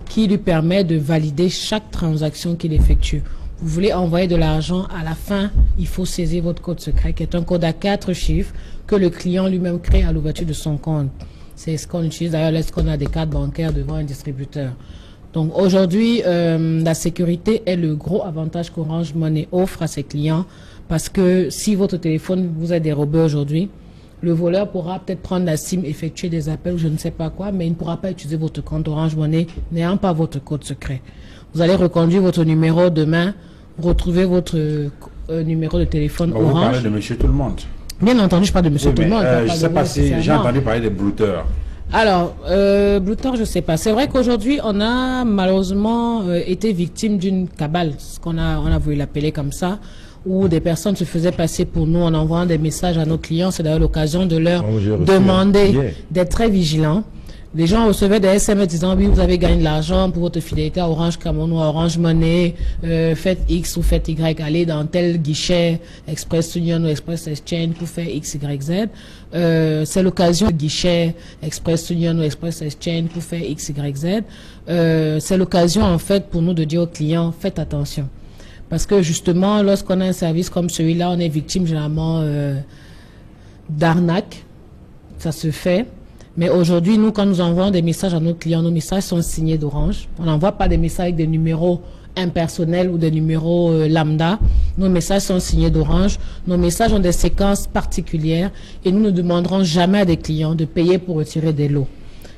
qui lui permet de valider chaque transaction qu'il effectue. Vous voulez envoyer de l'argent, à la fin, il faut saisir votre code secret, qui est un code à 4 chiffres que le client lui-même crée à l'ouverture de son compte. C'est ce qu'on utilise d'ailleurs lorsqu'on a des cartes bancaires devant un distributeur. Donc aujourd'hui, la sécurité est le gros avantage qu'Orange Money offre à ses clients, parce que si votre téléphone vous est dérobé aujourd'hui, le voleur pourra peut-être prendre la SIM, effectuer des appels ou je ne sais pas quoi, mais il ne pourra pas utiliser votre compte Orange Money n'ayant pas votre code secret. Vous allez reconduire votre numéro demain, retrouver votre numéro de téléphone Orange. Vous parlez de Monsieur Tout le Monde. Bien entendu, je parle de Monsieur Tout le Monde. Je ne sais pas si j'ai entendu parler des brouteurs. Alors, brouteurs, je ne sais pas. C'est vrai qu'aujourd'hui, on a malheureusement été victime d'une cabale, ce qu'on a voulu l'appeler comme ça, où des personnes se faisaient passer pour nous en envoyant des messages à nos clients. C'est d'ailleurs l'occasion de leur demander d'être très vigilants. Les gens recevaient des SMS disant oui, vous avez gagné de l'argent pour votre fidélité à Orange Cameroun ou à Orange Money, faites X ou faites Y, allez dans tel guichet Express Union ou Express Exchange pour faire X, Y, Z. C'est l'occasion du guichet Express Union ou Express Exchange pour faire X, Y, Z. C'est l'occasion en fait pour nous de dire aux clients, faites attention. Parce que justement, lorsqu'on a un service comme celui-là, on est victime généralement d'arnaques. Ça se fait. Mais aujourd'hui, nous, quand nous envoyons des messages à nos clients, nos messages sont signés d'Orange. On n'envoie pas des messages avec des numéros impersonnels ou des numéros lambda. Nos messages sont signés d'Orange. Nos messages ont des séquences particulières et nous ne demanderons jamais à des clients de payer pour retirer des lots.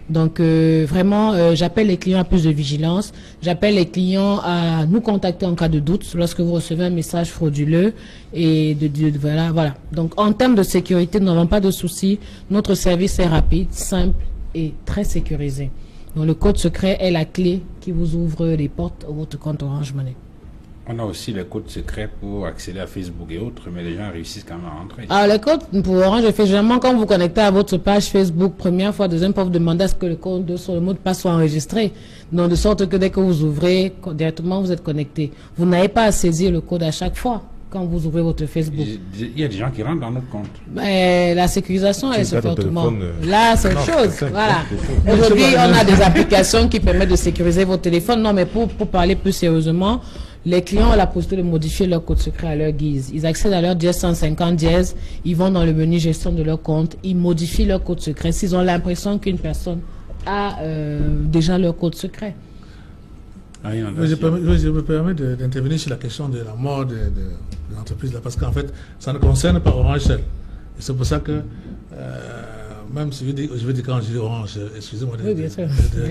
Donc vraiment, j'appelle les clients à plus de vigilance. J'appelle les clients à nous contacter en cas de doute lorsque vous recevez un message frauduleux. Et voilà. Donc en termes de sécurité, nous n'avons pas de soucis. Notre service est rapide, simple et très sécurisé. Donc le code secret est la clé qui vous ouvre les portes à votre compte Orange Money. On a aussi les codes secrets pour accéder à Facebook et autres, mais les gens réussissent quand même à rentrer. Ah, les codes pour Orange, généralement, quand vous connectez à votre page Facebook, première fois, deuxième fois, vous demandez à ce que le code sur le mot de passe soit enregistré. Donc, de sorte que dès que vous ouvrez, directement, vous êtes connecté. Vous n'avez pas à saisir le code à chaque fois quand vous ouvrez votre Facebook. Il y a des gens qui rentrent dans notre compte. Mais la sécurisation, elle se fait autrement. Là, c'est autre chose. Voilà. Aujourd'hui, on a des applications qui permettent de sécuriser votre téléphone. Non, mais pour parler plus sérieusement, les clients ont la possibilité de modifier leur code secret à leur guise. Ils accèdent à leur dièse 150 dièse, ils vont dans le menu gestion de leur compte, ils modifient leur code secret s'ils ont l'impression qu'une personne a déjà leur code secret. Oui, je me permets d'intervenir sur la question de la mort de l'entreprise, parce qu'en fait, ça ne concerne pas Orange seul. Et c'est pour ça que, même si je veux dire quand je dis Orange, excusez-moi de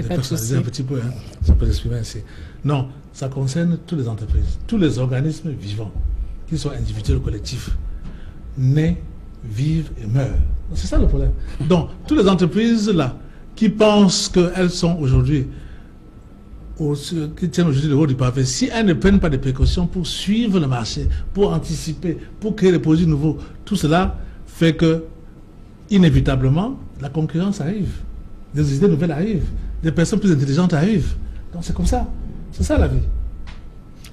personnaliser un petit peu, hein, ça peut s'exprimer ainsi. Non, ça concerne toutes les entreprises, tous les organismes vivants, qu'ils soient individuels ou collectifs, naissent, vivent et meurent. C'est ça le problème. Donc, toutes les entreprises là, qui pensent qu'elles sont aujourd'hui, qui tiennent aujourd'hui le haut du pavé, si elles ne prennent pas de précautions pour suivre le marché, pour anticiper, pour créer des produits nouveaux, tout cela fait que, inévitablement, la concurrence arrive, des idées nouvelles arrivent, des personnes plus intelligentes arrivent. Donc c'est comme ça. C'est ça la vie.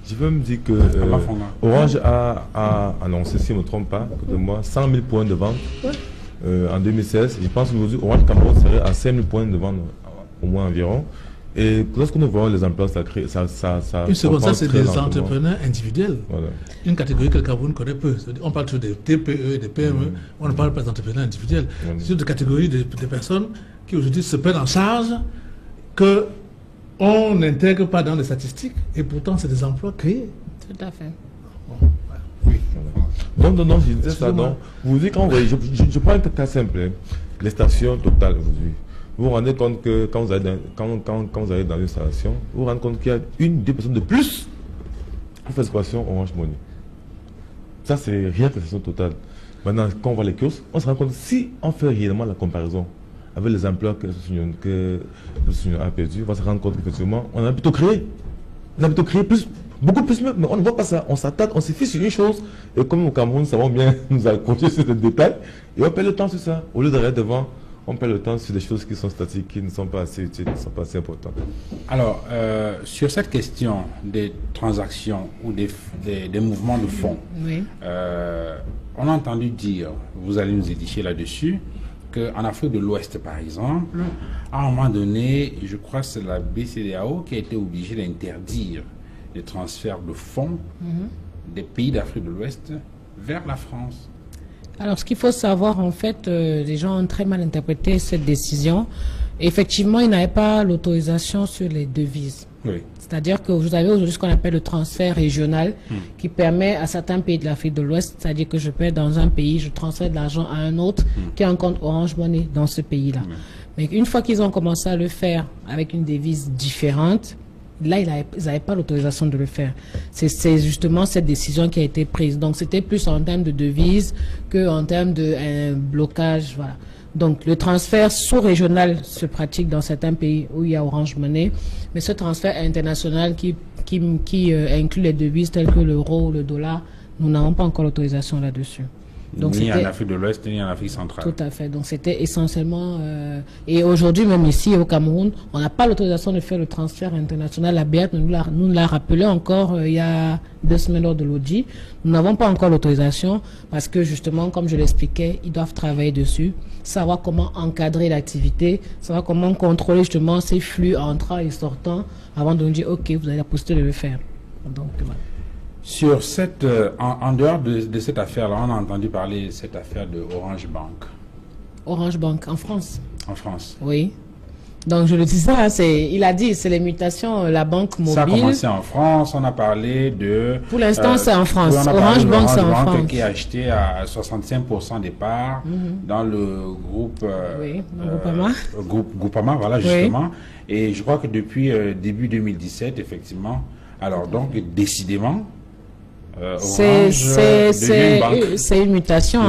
Je veux me dire que Orange a annoncé, si je ne me trompe pas, de moi, 100 000 points de vente en 2016. Je pense qu'aujourd'hui, Orange Cameroun serait à 5 000 points de vente au moins environ. Et lorsque nous voyons les emplois, ça crée. Ça une seconde, ça c'est des entrepreneurs individuels. Voilà. Une catégorie que le Cameroun connaît peu. On parle toujours des TPE et des PME, on ne parle pas d'entrepreneurs individuels. C'est une catégorie de personnes qui aujourd'hui se prennent en charge, qu'on n'intègre pas dans les statistiques, et pourtant c'est des emplois créés. Tout à fait. Bon, oui. Non, je disais ça. Non. Vous dites quand je prends un cas simple, hein, les stations totales aujourd'hui. Vous vous rendez compte que quand vous allez dans une station, vous vous rendez compte qu'il y a 1-2 personnes de plus pour faire l'expression Orange Money. Ça, c'est rien que la station totale. Maintenant, quand on voit les kiosques, on se rend compte, si on fait réellement la comparaison avec les emplois que l'association a perdu, on va se rendre compte qu'effectivement, on a plutôt créé. On a plutôt créé plus, beaucoup plus, mais on ne voit pas ça. On s'attaque, on se fiche sur une chose, et comme au Cameroun, nous savons bien nous accrocher sur des détails, et on perd le temps sur ça, au lieu d'arrêter devant. On perd le temps sur des choses qui sont statiques, qui ne sont pas assez utiles, qui ne sont pas assez importantes. Alors, sur cette question des transactions ou des mouvements de fonds, oui. On a entendu dire, vous allez nous édifier là-dessus, qu'en Afrique de l'Ouest, par exemple, à un moment donné, je crois que c'est la BCEAO qui a été obligée d'interdire les transferts de fonds des pays d'Afrique de l'Ouest vers la France. Alors, ce qu'il faut savoir, en fait, les gens ont très mal interprété cette décision. Effectivement, ils n'avaient pas l'autorisation sur les devises. Oui. C'est-à-dire que vous avez aujourd'hui ce qu'on appelle le transfert régional qui permet à certains pays de l'Afrique de l'Ouest, c'est-à-dire que je paie dans un pays, je transfère de l'argent à un autre qui a un compte Orange Money dans ce pays-là. Mais une fois qu'ils ont commencé à le faire avec une devise différente, là, ils n'avaient pas l'autorisation de le faire. C'est justement cette décision qui a été prise. Donc, c'était plus en termes de devise qu'en termes de blocage. Voilà. Donc, le transfert sous-régional se pratique dans certains pays où il y a Orange Money. Mais ce transfert international qui inclut les devises telles que l'euro ou le dollar, nous n'avons pas encore l'autorisation là-dessus. Donc ni en Afrique de l'Ouest, ni en Afrique centrale. Tout à fait. Donc c'était essentiellement... et aujourd'hui, même ici au Cameroun, on n'a pas l'autorisation de faire le transfert international. La BEAT nous l'a rappelé encore il y a 2 semaines lors de l'audit. Nous n'avons pas encore l'autorisation parce que justement, comme je l'expliquais, ils doivent travailler dessus, savoir comment encadrer l'activité, savoir comment contrôler justement ces flux entrants et sortants avant de nous dire « Ok, vous avez la possibilité de le faire ». Donc voilà. Sur cette, en dehors de cette affaire-là, on a entendu parler de cette affaire de Orange Bank. Orange Bank, en France. En France. Oui. Donc je le dis ça, il a dit, c'est les mutations, la banque mobile. Ça a commencé en France, on a parlé de... Pour l'instant, c'est en France. Orange Bank, c'est en France. Qui a acheté à 65% des parts dans le groupe... oui, Groupama. Groupama, voilà, justement. Oui. Et je crois que depuis début 2017, effectivement, alors donc, décidément... c'est une mutation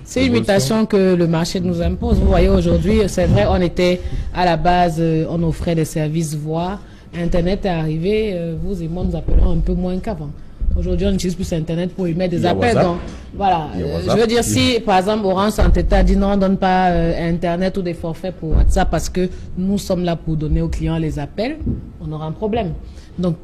c'est une mutation que le marché nous impose. Vous voyez, aujourd'hui, c'est vrai, on était à la base, on offrait des services voix, Internet est arrivé, vous et moi nous appelons un peu moins qu'avant. Aujourd'hui, on utilise plus Internet pour y mettre des appels. Donc, voilà. Je veux dire, si par exemple Orange Santé dit non, on ne donne pas Internet ou des forfaits pour WhatsApp parce que nous sommes là pour donner aux clients les appels, on aura un problème. Donc,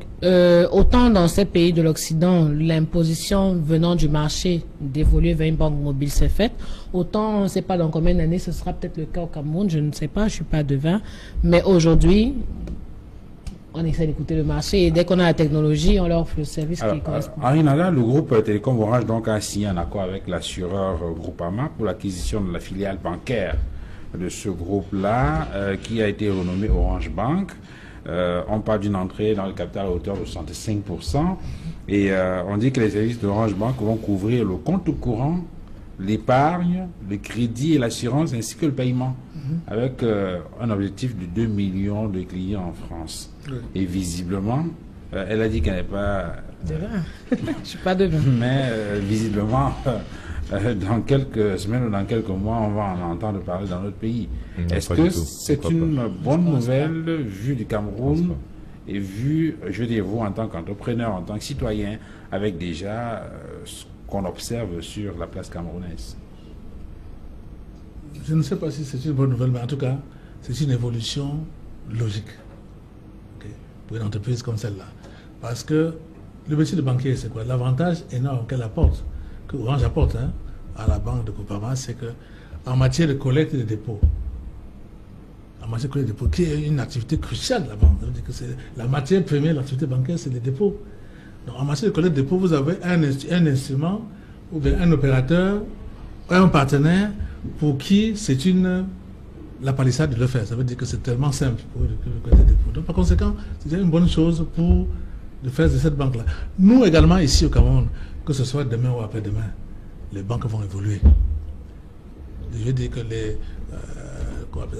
autant dans ces pays de l'Occident, l'imposition venant du marché d'évoluer vers une banque mobile s'est faite, autant on ne sait pas dans combien d'années ce sera peut-être le cas au Cameroun, je ne sais pas, je ne suis pas devin, mais aujourd'hui, on essaie d'écouter le marché et dès qu'on a la technologie, on leur offre le service qui correspond. Henri Nada, le groupe Télécom Orange donc, a signé un accord avec l'assureur Groupama pour l'acquisition de la filiale bancaire de ce groupe-là qui a été renommé Orange Bank. On parle d'une entrée dans le capital à hauteur de 65%. Et on dit que les services d'Orange Bank vont couvrir le compte courant, l'épargne, le crédit et l'assurance, ainsi que le paiement, avec un objectif de 2 millions de clients en France. Et visiblement, elle a dit qu'elle n'est pas... Devin. Je suis pas devin. Mais visiblement, dans quelques semaines ou dans quelques mois, on va en entendre parler dans notre pays. Est-ce que c'est une bonne nouvelle vue du Cameroun et vu, je dis vous, en tant qu'entrepreneur, en tant que citoyen, avec déjà ce qu'on observe sur la place camerounaise? Je ne sais pas si c'est une bonne nouvelle, mais en tout cas, c'est une évolution logique, okay, pour une entreprise comme celle-là. Parce que le métier de banquier, c'est quoi? L'avantage énorme qu'elle apporte, que Orange apporte à la banque de Groupama, c'est qu'en matière de collecte et de dépôt, qui est une activité cruciale de la banque, c'est-à-dire que c'est la matière première de l'activité bancaire, c'est les dépôts. Donc, en matière de collecte de dépôt, vous avez un instrument ou bien un opérateur, un partenaire pour qui c'est la palissade de le faire. Ça veut dire que c'est tellement simple pour le collecte des dépôts. Donc, par conséquent, c'est déjà une bonne chose pour le faire de cette banque-là. Nous également, ici au Cameroun, que ce soit demain ou après-demain, les banques vont évoluer. Je veux dire que les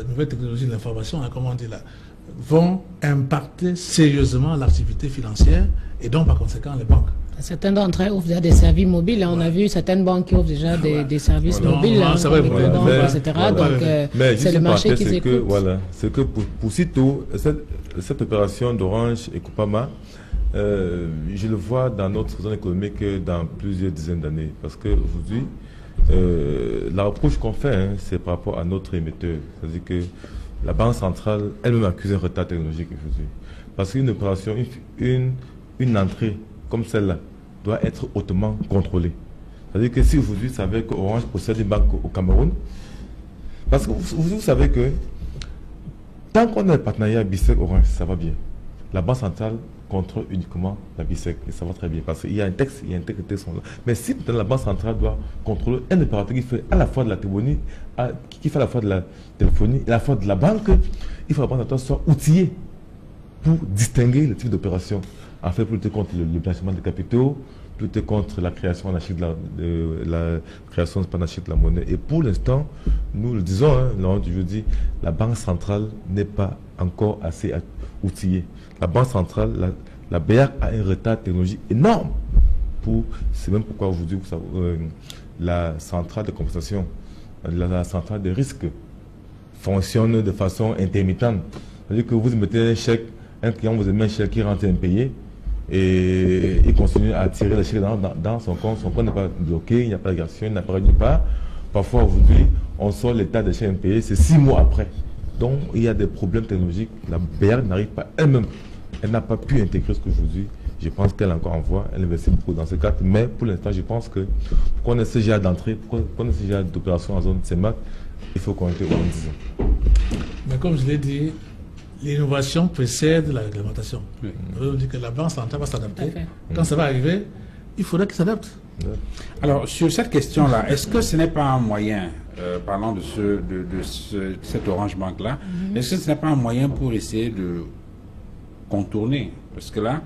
nouvelles technologies de l'information, comme on dit là, vont impacter sérieusement l'activité financière et donc par conséquent les banques. Certaines d'entre elles ouvrent déjà des services mobiles. On a vu certaines banques qui ouvrent déjà des services mobiles, etc. Donc c'est le marché qui s'écoute. C'est que pour sitôt, cette opération d'Orange et Groupama, je le vois dans notre zone économique dans plusieurs dizaines d'années. Parce qu'aujourd'hui, la reproche qu'on fait, c'est par rapport à notre émetteur. C'est-à-dire que la Banque centrale, elle-même accuse un retard technologique aujourd'hui. Parce qu'une opération, une entrée comme celle-là, doit être hautement contrôlée. C'est-à-dire que si aujourd'hui, vous savez qu'Orange possède une banque au Cameroun, parce que vous savez que tant qu'on a un partenariat BICEC-Orange, ça va bien. La Banque centrale contrôle uniquement la BICEC, et ça va très bien, parce qu'il y a un texte, il y a un texte là. Mais si la Banque centrale doit contrôler un opérateur qui fait à la fois de la téléphonie, qui fait à la fois de la téléphonie et à la fois de la banque, il faut que la Banque centrale soit outillée pour distinguer le type d'opération, en fait, pour lutter contre le blanchiment des capitaux, pour lutter contre la création anarchique de la création anarchique de la monnaie. Et pour l'instant, nous le disons, je dis, la Banque centrale n'est pas encore assez outillée. La Banque centrale, la BEAC a un retard technologique énorme. C'est même pourquoi aujourd'hui, la centrale de compensation, la centrale de risque fonctionne de façon intermittente. C'est-à-dire que vous mettez un chèque, un client vous met un chèque qui rentre impayé et il continue à tirer le chèque dans son compte. Son compte n'est pas bloqué, il n'y a pas d'agression, il n'a pas nulle part. Parfois, aujourd'hui, on sort l'état des chèques impayés, c'est 6 mois après. Donc, il y a des problèmes technologiques. La BEAC n'arrive pas elle-même. Elle n'a pas pu intégrer ce qu'aujourd'hui, je pense qu'elle est encore en voie. Elle investit beaucoup dans ce cadre. Mais pour l'instant, je pense que pour qu'on ait ce genre d'entrée, pour qu'on ait ce genre d'opération en zone CEMAC, il faut qu'on ait au moins 10 ans. Mais comme je l'ai dit, l'innovation précède la réglementation. Oui. On dit que la Banque centrale va s'adapter. Quand ça va arriver, il faudra qu'il s'adapte. Alors, sur cette question-là, est-ce que ce n'est pas un moyen, parlant de cette Orange Bank-là, est-ce que ce n'est pas un moyen pour essayer de contourner? Parce que là,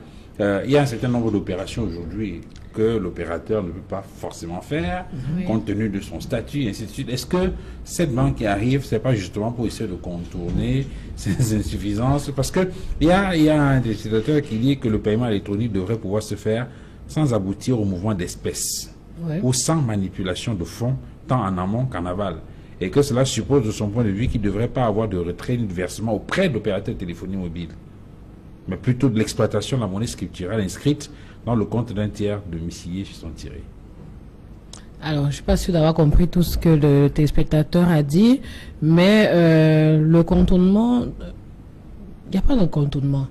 il y a un certain nombre d'opérations aujourd'hui que l'opérateur ne peut pas forcément faire, compte tenu de son statut, et ainsi de suite. Est-ce que cette banque qui arrive, c'est pas justement pour essayer de contourner ces insuffisances? Parce que il y a un décideur qui dit que le paiement électronique devrait pouvoir se faire sans aboutir au mouvement d'espèces ou sans manipulation de fonds, tant en amont qu'en aval. Et que cela suppose, de son point de vue, qu'il ne devrait pas avoir de retrait ni de versement auprès de l'opérateur de téléphonie mobile, mais plutôt de l'exploitation de la monnaie scripturale inscrite dans le compte d'un tiers domicilié chez son tiré. Alors, je ne suis pas sûr d'avoir compris tout ce que le téléspectateur a dit, mais le contournement, il n'y a pas de contournement.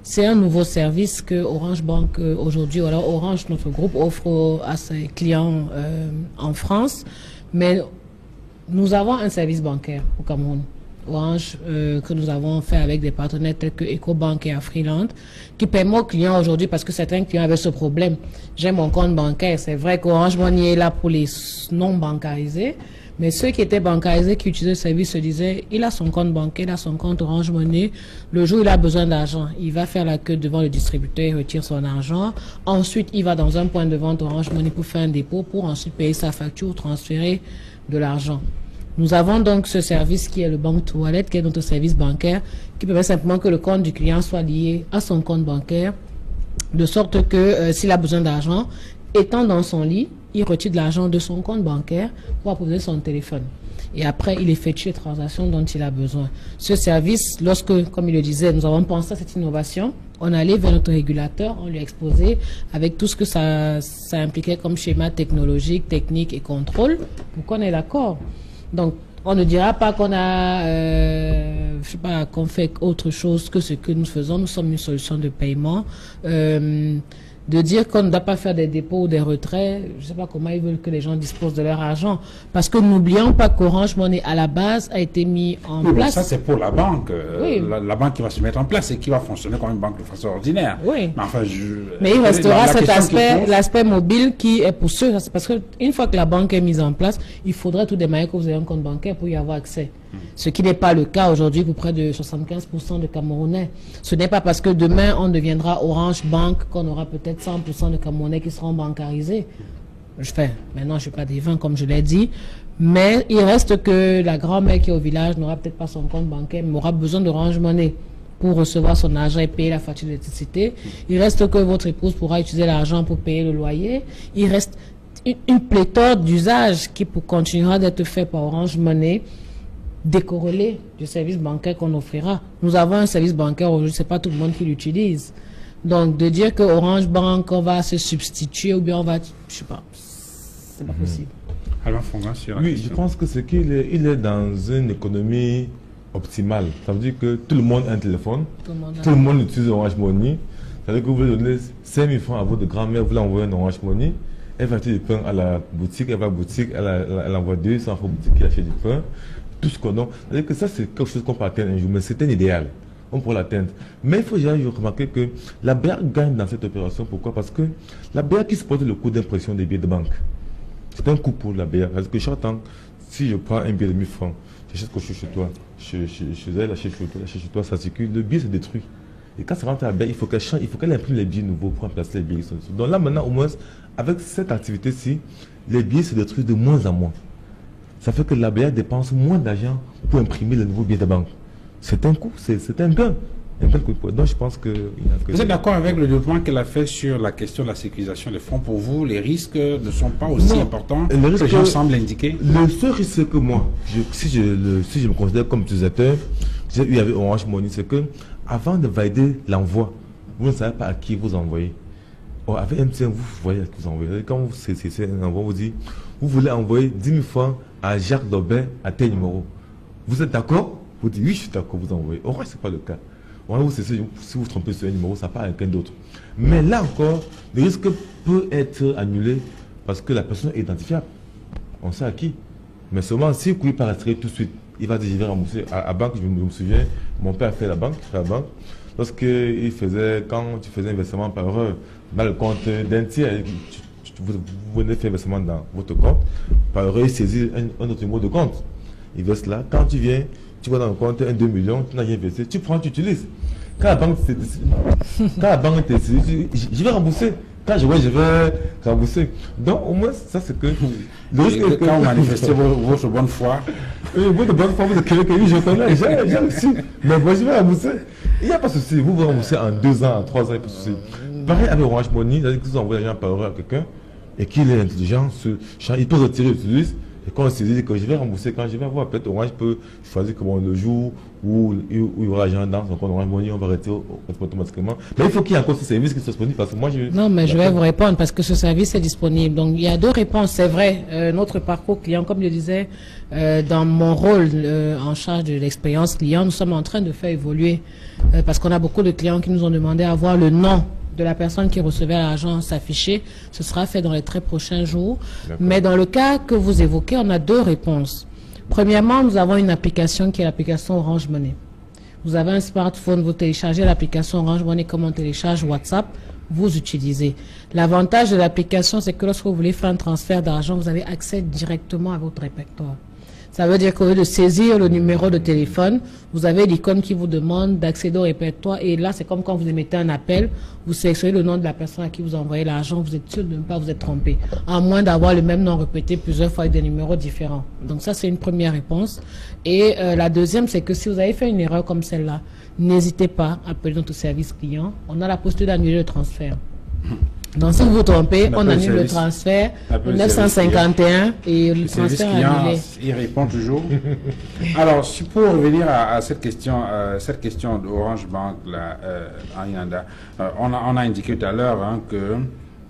C'est un nouveau service que Orange Bank aujourd'hui, alors Orange, notre groupe, offre à ses clients en France, mais nous avons un service bancaire au Cameroun. Orange, que nous avons fait avec des partenaires tels que EcoBank et Afriland, qui permet aux clients aujourd'hui, parce que certains clients avaient ce problème. J'ai mon compte bancaire, c'est vrai qu'Orange Money est là pour les non bancarisés, Mais ceux qui étaient bancarisés, qui utilisaient le service, se disaient, il a son compte bancaire, il a son compte Orange Money. Le jour où il a besoin d'argent, il va faire la queue devant le distributeur, il retire son argent. Ensuite, il va dans un point de vente Orange Money pour faire un dépôt, pour ensuite payer sa facture ou transférer de l'argent. Nous avons donc ce service qui est le Bank to Wallet, qui est notre service bancaire, qui permet simplement que le compte du client soit lié à son compte bancaire, de sorte que s'il a besoin d'argent, étant dans son lit, il retire de l'argent de son compte bancaire pour apposer son téléphone. Et après, il effectue les transactions dont il a besoin. Ce service, lorsque, comme il le disait, nous avons pensé à cette innovation, on allait vers notre régulateur, on lui a exposé avec tout ce que ça impliquait comme schéma technologique, technique et contrôle, pour qu'on ait l'accord. Donc, on ne dira pas qu'on a, je sais pas, qu'on fait autre chose que ce que nous faisons. Nous sommes une solution de paiement. De dire qu'on ne doit pas faire des dépôts ou des retraits, je ne sais pas comment ils veulent que les gens disposent de leur argent. Parce que n'oublions pas qu'Orange Money, à la base, a été mis en place. Ça, c'est pour la banque. Oui. La banque qui va se mettre en place et qui va fonctionner comme une banque de façon ordinaire. Oui. Mais enfin, mais il restera cet aspect, l'aspect mobile qui est pour ceux. Parce qu'une fois que la banque est mise en place, il faudrait tout démarrer que vous ayez un compte bancaire pour y avoir accès. Ce qui n'est pas le cas aujourd'hui pour près de 75% de Camerounais. Ce n'est pas parce que demain on deviendra Orange Bank qu'on aura peut-être 100% de Camerounais qui seront bancarisés. Maintenant je ne fais pas des vins comme je l'ai dit, mais il reste que la grand-mère qui est au village n'aura peut-être pas son compte bancaire, mais aura besoin d'Orange Money pour recevoir son argent et payer la facture d'électricité. Il reste que votre épouse pourra utiliser l'argent pour payer le loyer. Il reste une pléthore d'usages qui continuera d'être fait par Orange Money, décorrélé du service bancaire qu'on offrira. Nous avons un service bancaire aujourd'hui, c'est pas tout le monde qui l'utilise. Donc, de dire que Orange Bank, on va se substituer ou bien on va, je sais pas, c'est pas possible. Alors, Fonga, sur la oui, question. je pense que c'est qu'il est, il est dans une économie optimale. Ça veut dire que tout le monde a un téléphone, tout le monde utilise Orange Money. Ça veut dire que vous voulez donner 5 000 francs à votre grand-mère, vous l'envoyez un Orange Money, elle va acheter du pain à la boutique, elle va à la boutique, elle envoie 200 francs à la boutique, elle achète du pain. Tout ce qu'on a. C'est-à-dire que ça, c'est quelque chose qu'on peut atteindre un jour, mais c'est un idéal. On pourra l'atteindre. Mais il faut déjà remarquer que la BEA gagne dans cette opération. Pourquoi? Parce que la BEA qui supporte le coût d'impression des billets de banque, c'est un coût pour la BEA. Parce que chaque temps, si je prends un billet de 1000 francs, j'achète quelque chose chez toi, elle achète chez toi, ça circule, le billet se détruit. Et quand ça rentre à la BEA, il faut qu'elle imprime les billets nouveaux pour remplacer les billets qui sont dessus. Donc là, maintenant, au moins, avec cette activité-ci, les billets se détruisent de moins en moins. Ça fait que la BEA dépense moins d'argent pour imprimer les nouveaux billets de banque. C'est un coût, c'est un gain. Donc je pense que... Vous êtes d'accord avec le développement qu'elle a fait sur la question de la sécurisation des fonds? Pour vous, les risques ne sont pas aussi importants que les gens semblent indiquer? Le seul risque que moi, si je me considère comme utilisateur, j'ai eu avec Orange Money, c'est que avant de valider l'envoi, vous ne savez pas à qui vous envoyez. Or, avec MTN, vous voyez à qui vous envoyez. Quand c'est un envoi, vous dit, vous voulez envoyer 10 000 francs à Jacques Dobin à tel numéro. Vous êtes d'accord? Vous dites oui, je suis d'accord, vous envoyez. Orange, ce n'est pas le cas. Orange, si vous vous trompez sur un numéro, ça part à quelqu'un d'autre. Mais là encore, le risque peut être annulé parce que la personne est identifiable. On sait à qui. Mais seulement si vous ne pouvez pas retirer tout de suite, il va dire je vais rembourser. À la banque, je me souviens, mon père a fait la banque, lorsqu'il faisait, quand tu faisais un versement par erreur dans le compte d'un tiers, vous venez faire un versement dans votre compte, par erreur, il saisit un autre numéro de compte. Il verse là. Quand tu viens, tu vas dans le compte 2 millions, tu n'as rien versé, tu prends, tu utilises. Quand la banque te dit, je vais rembourser. Quand je vais rembourser. Donc, au moins, ça, c'est que... Quand vous manifestez votre bonne foi... Votre bonne foi, vous écrivez que oui, je connais, j'ai reçu. Mais moi, je vais rembourser. Il n'y a pas de souci. Vous remboursez en 2 ans, en 3 ans, il n'y a pas de souci. Pareil avec Orange Money, c'est-à-dire que vous envoyez l'argent par erreur à quelqu'un et qu'il est intelligent, il peut retirer, il utilise. Et quand on se dit que je vais rembourser, quand je vais avoir, peut-être Orange peut choisir comment le jour où il y aura l'argent dans son compte Orange Money, on va retirer automatiquement. Mais il faut qu'il y ait encore ce service qui soit disponible parce que moi je... Non, mais je vais vous répondre parce que ce service est disponible. Donc il y a 2 réponses, c'est vrai. Notre parcours client, comme je disais, dans mon rôle en charge de l'expérience client, nous sommes en train de faire évoluer parce qu'on a beaucoup de clients qui nous ont demandé à voir le nom de la personne qui recevait l'argent s'afficher. Ce sera fait dans les très prochains jours. Mais dans le cas que vous évoquez, on a 2 réponses. Premièrement, nous avons une application qui est l'application Orange Money. Vous avez un smartphone, vous téléchargez l'application Orange Money comme on télécharge WhatsApp, vous utilisez. L'avantage de l'application, c'est que lorsque vous voulez faire un transfert d'argent, vous avez accès directement à votre répertoire. Ça veut dire qu'au lieu de saisir le numéro de téléphone, vous avez l'icône qui vous demande d'accéder au répertoire. Et là, c'est comme quand vous émettez un appel, vous sélectionnez le nom de la personne à qui vous envoyez l'argent, vous êtes sûr de ne pas vous être trompé. À moins d'avoir le même nom répété plusieurs fois avec des numéros différents. Donc ça, c'est une première réponse. Et la deuxième, c'est que si vous avez fait une erreur comme celle-là, n'hésitez pas à appeler notre service client. On a la possibilité d'annuler le transfert. Donc si vous vous trompez, on annule le transfert au 951 et le transfert est annulé. Il répond toujours. Alors, pour revenir à cette question d'Orange Bank, là, on a indiqué tout à l'heure que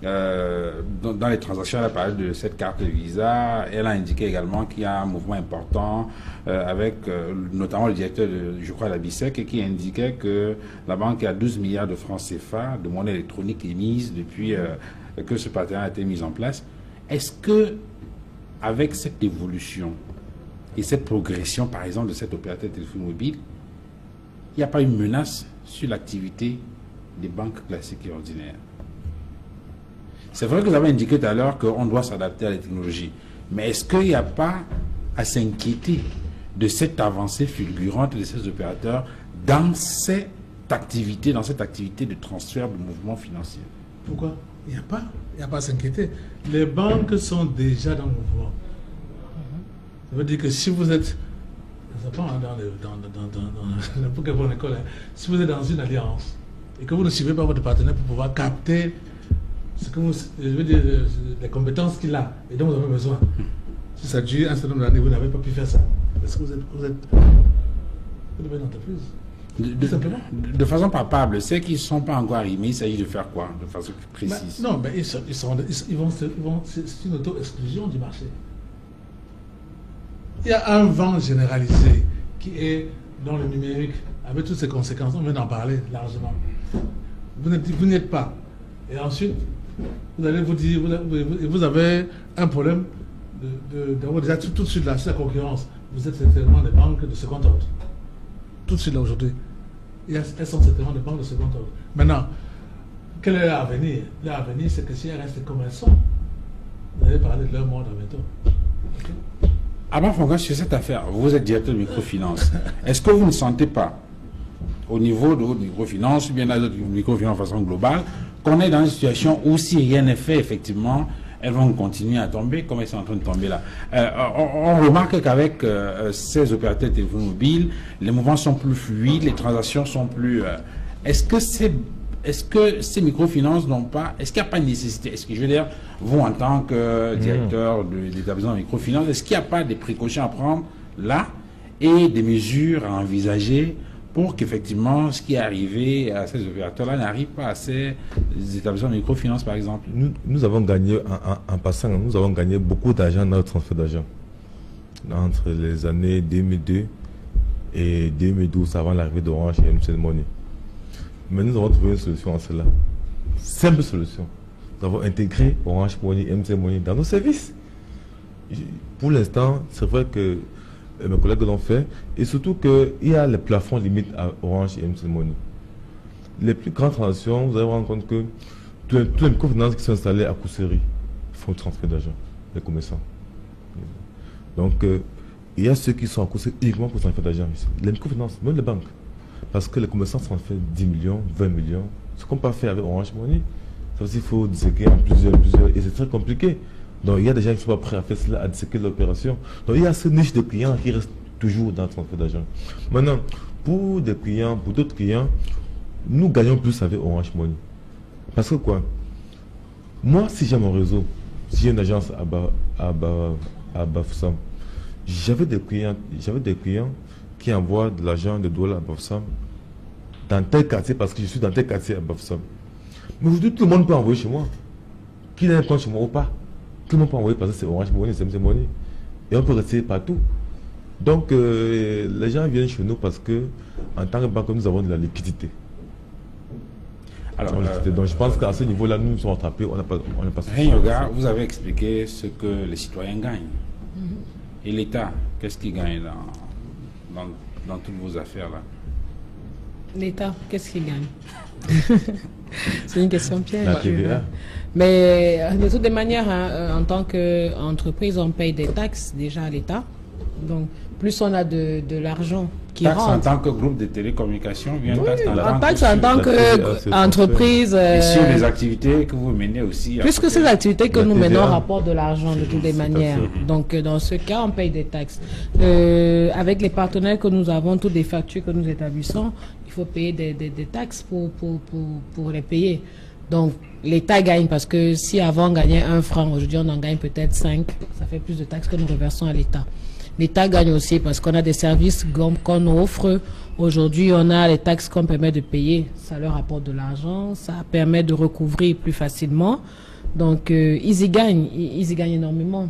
dans les transactions, elle a parlé de cette carte Visa. Elle a indiqué également qu'il y a un mouvement important avec notamment le directeur je crois, la BICEC, qui indiquait que la banque a 12 milliards de francs CFA de monnaie électronique émise depuis que ce partenariat a été mis en place. Est-ce que, avec cette évolution et cette progression, par exemple, de cet opérateur de téléphone mobile, il n'y a pas une menace sur l'activité des banques classiques et ordinaires? C'est vrai que vous avez indiqué tout à l'heure qu'on doit s'adapter à la technologie. Mais est-ce qu'il n'y a pas à s'inquiéter de cette avancée fulgurante de ces opérateurs dans cette activité de transfert de mouvements financiers? Pourquoi? Il n'y a pas à s'inquiéter. Les banques sont déjà dans le mouvement. Ça veut dire que si vous êtes, ça pas dans n'importe quelle bonne école, si vous êtes dans une alliance et que vous ne suivez pas votre partenaire pour pouvoir capter ce que vous, je veux dire, les compétences qu'il a et dont vous avez besoin. Si ça dure un certain nombre d'années, vous n'avez pas pu faire ça. Parce que vous êtes une entreprise. Simplement. De façon palpable, ceux qui ne sont pas encore arrivés, il s'agit de faire quoi, de façon précise? Non, mais c'est une auto-exclusion du marché. Il y a un vent généralisé qui est dans le numérique, avec toutes ses conséquences. On vient d'en parler largement. Vous n'êtes pas. Et ensuite, vous allez vous dire, vous avez un problème d'avoir déjà tout de suite là, sur la concurrence. Vous êtes certainement des banques de second ordre. Tout de suite là aujourd'hui. Elles sont certainement des banques de second ordre. Maintenant, quel est l'avenir? L'avenir, c'est que si elles restent comme elles sont, vous allez parler de leur monde en bientôt. Okay? Abba Fonga, sur cette affaire, vous êtes directeur de microfinance. Est-ce que vous ne sentez pas, au niveau de votre microfinance, ou bien dans d'autres microfinances de façon globale, qu'on est dans une situation où si rien n'est fait, effectivement, elles vont continuer à tomber, comme elles sont en train de tomber là. On remarque qu'avec ces opérateurs de téléphone mobile, les mouvements sont plus fluides, les transactions sont plus... Est-ce que ces microfinances n'ont pas... Est-ce qu'il n'y a pas une nécessité? Est-ce que, je veux dire, vous, en tant que directeur d'établissement de microfinance, est-ce qu'il n'y a pas des précautions à prendre là et des mesures à envisager pour qu'effectivement, ce qui est arrivé à ces opérateurs-là n'arrive pas à ces établissements de microfinance, par exemple? Nous avons gagné, en passant, nous avons gagné beaucoup d'argent dans le transfert d'argent. Entre les années 2002 et 2012, avant l'arrivée d'Orange et MTN Money. Mais nous avons trouvé une solution à cela. Simple solution. Nous avons intégré Orange Money et MTN Money dans nos services. Pour l'instant, c'est vrai que mes collègues l'ont fait, et surtout qu'il y a les plafonds limites à Orange et MTN Money. Les plus grandes transactions, vous allez vous rendre compte que tous les microfinances qui sont installées à Kousséry font transfert d'argent, les commerçants. Donc, il y a ceux qui sont à Kousséry uniquement pour transfert d'argent ici. Les microfinances, même les banques. Parce que les commerçants transfèrent 10 millions, 20 millions. Ce qu'on peut faire avec Orange Money, ça aussi, il faut disséquer en plusieurs, et c'est très compliqué. Donc il y a des gens qui ne sont pas prêts à faire cela, à disséquer l'opération. Donc il y a ce niche de clients qui reste toujours dans le transfert d'argent. Maintenant, pour des clients, pour d'autres clients, nous gagnons plus avec Orange Money. Parce que quoi? Moi, si j'ai mon réseau, si j'ai une agence à Bafoussam, j'avais des clients qui envoient de l'argent, de dollars à Bafoussam dans tel quartier parce que je suis dans tel quartier à Bafoussam. Mais aujourd'hui, tout le monde peut envoyer chez moi. Qu'il ait un compte chez moi ou pas. Tout le monde peut envoyer parce que c'est Orange Money, c'est MTN Money. Et on peut rester partout. Donc, les gens viennent chez nous parce que, en tant que banque, nous avons de la liquidité. Alors, donc, je pense qu'à ce niveau-là, nous sommes rattrapés, on n'a pas Yoga, vous avez expliqué ce que les citoyens gagnent. Et l'État, qu'est-ce qu'il gagne dans toutes vos affaires-là? L'État, qu'est-ce qu'il gagne? C'est une question piège. La TVA. Mais de toutes les manières, en tant qu'entreprise, on paye des taxes déjà à l'État. Donc, plus on a de l'argent qui Taxe en rentre. tant que groupe de télécommunications, bien Oui, taxe en taxe en tant c'est qu'entreprise. et sur les activités que vous menez aussi. à Puisque côté. ces activités que La nous TVA. menons rapportent de l'argent de toutes les Tout à manières. fait. Donc, dans ce cas, on paye des taxes. Avec les partenaires que nous avons, toutes les factures que nous établissons, il faut payer des taxes pour les payer. Donc, l'État gagne parce que si avant on gagnait 1 franc, aujourd'hui on en gagne peut-être 5. Ça fait plus de taxes que nous reversons à l'État. L'État gagne aussi parce qu'on a des services qu'on offre. Aujourd'hui, on a les taxes qu'on permet de payer. Ça leur apporte de l'argent. Ça permet de recouvrir plus facilement. Donc, ils y gagnent énormément.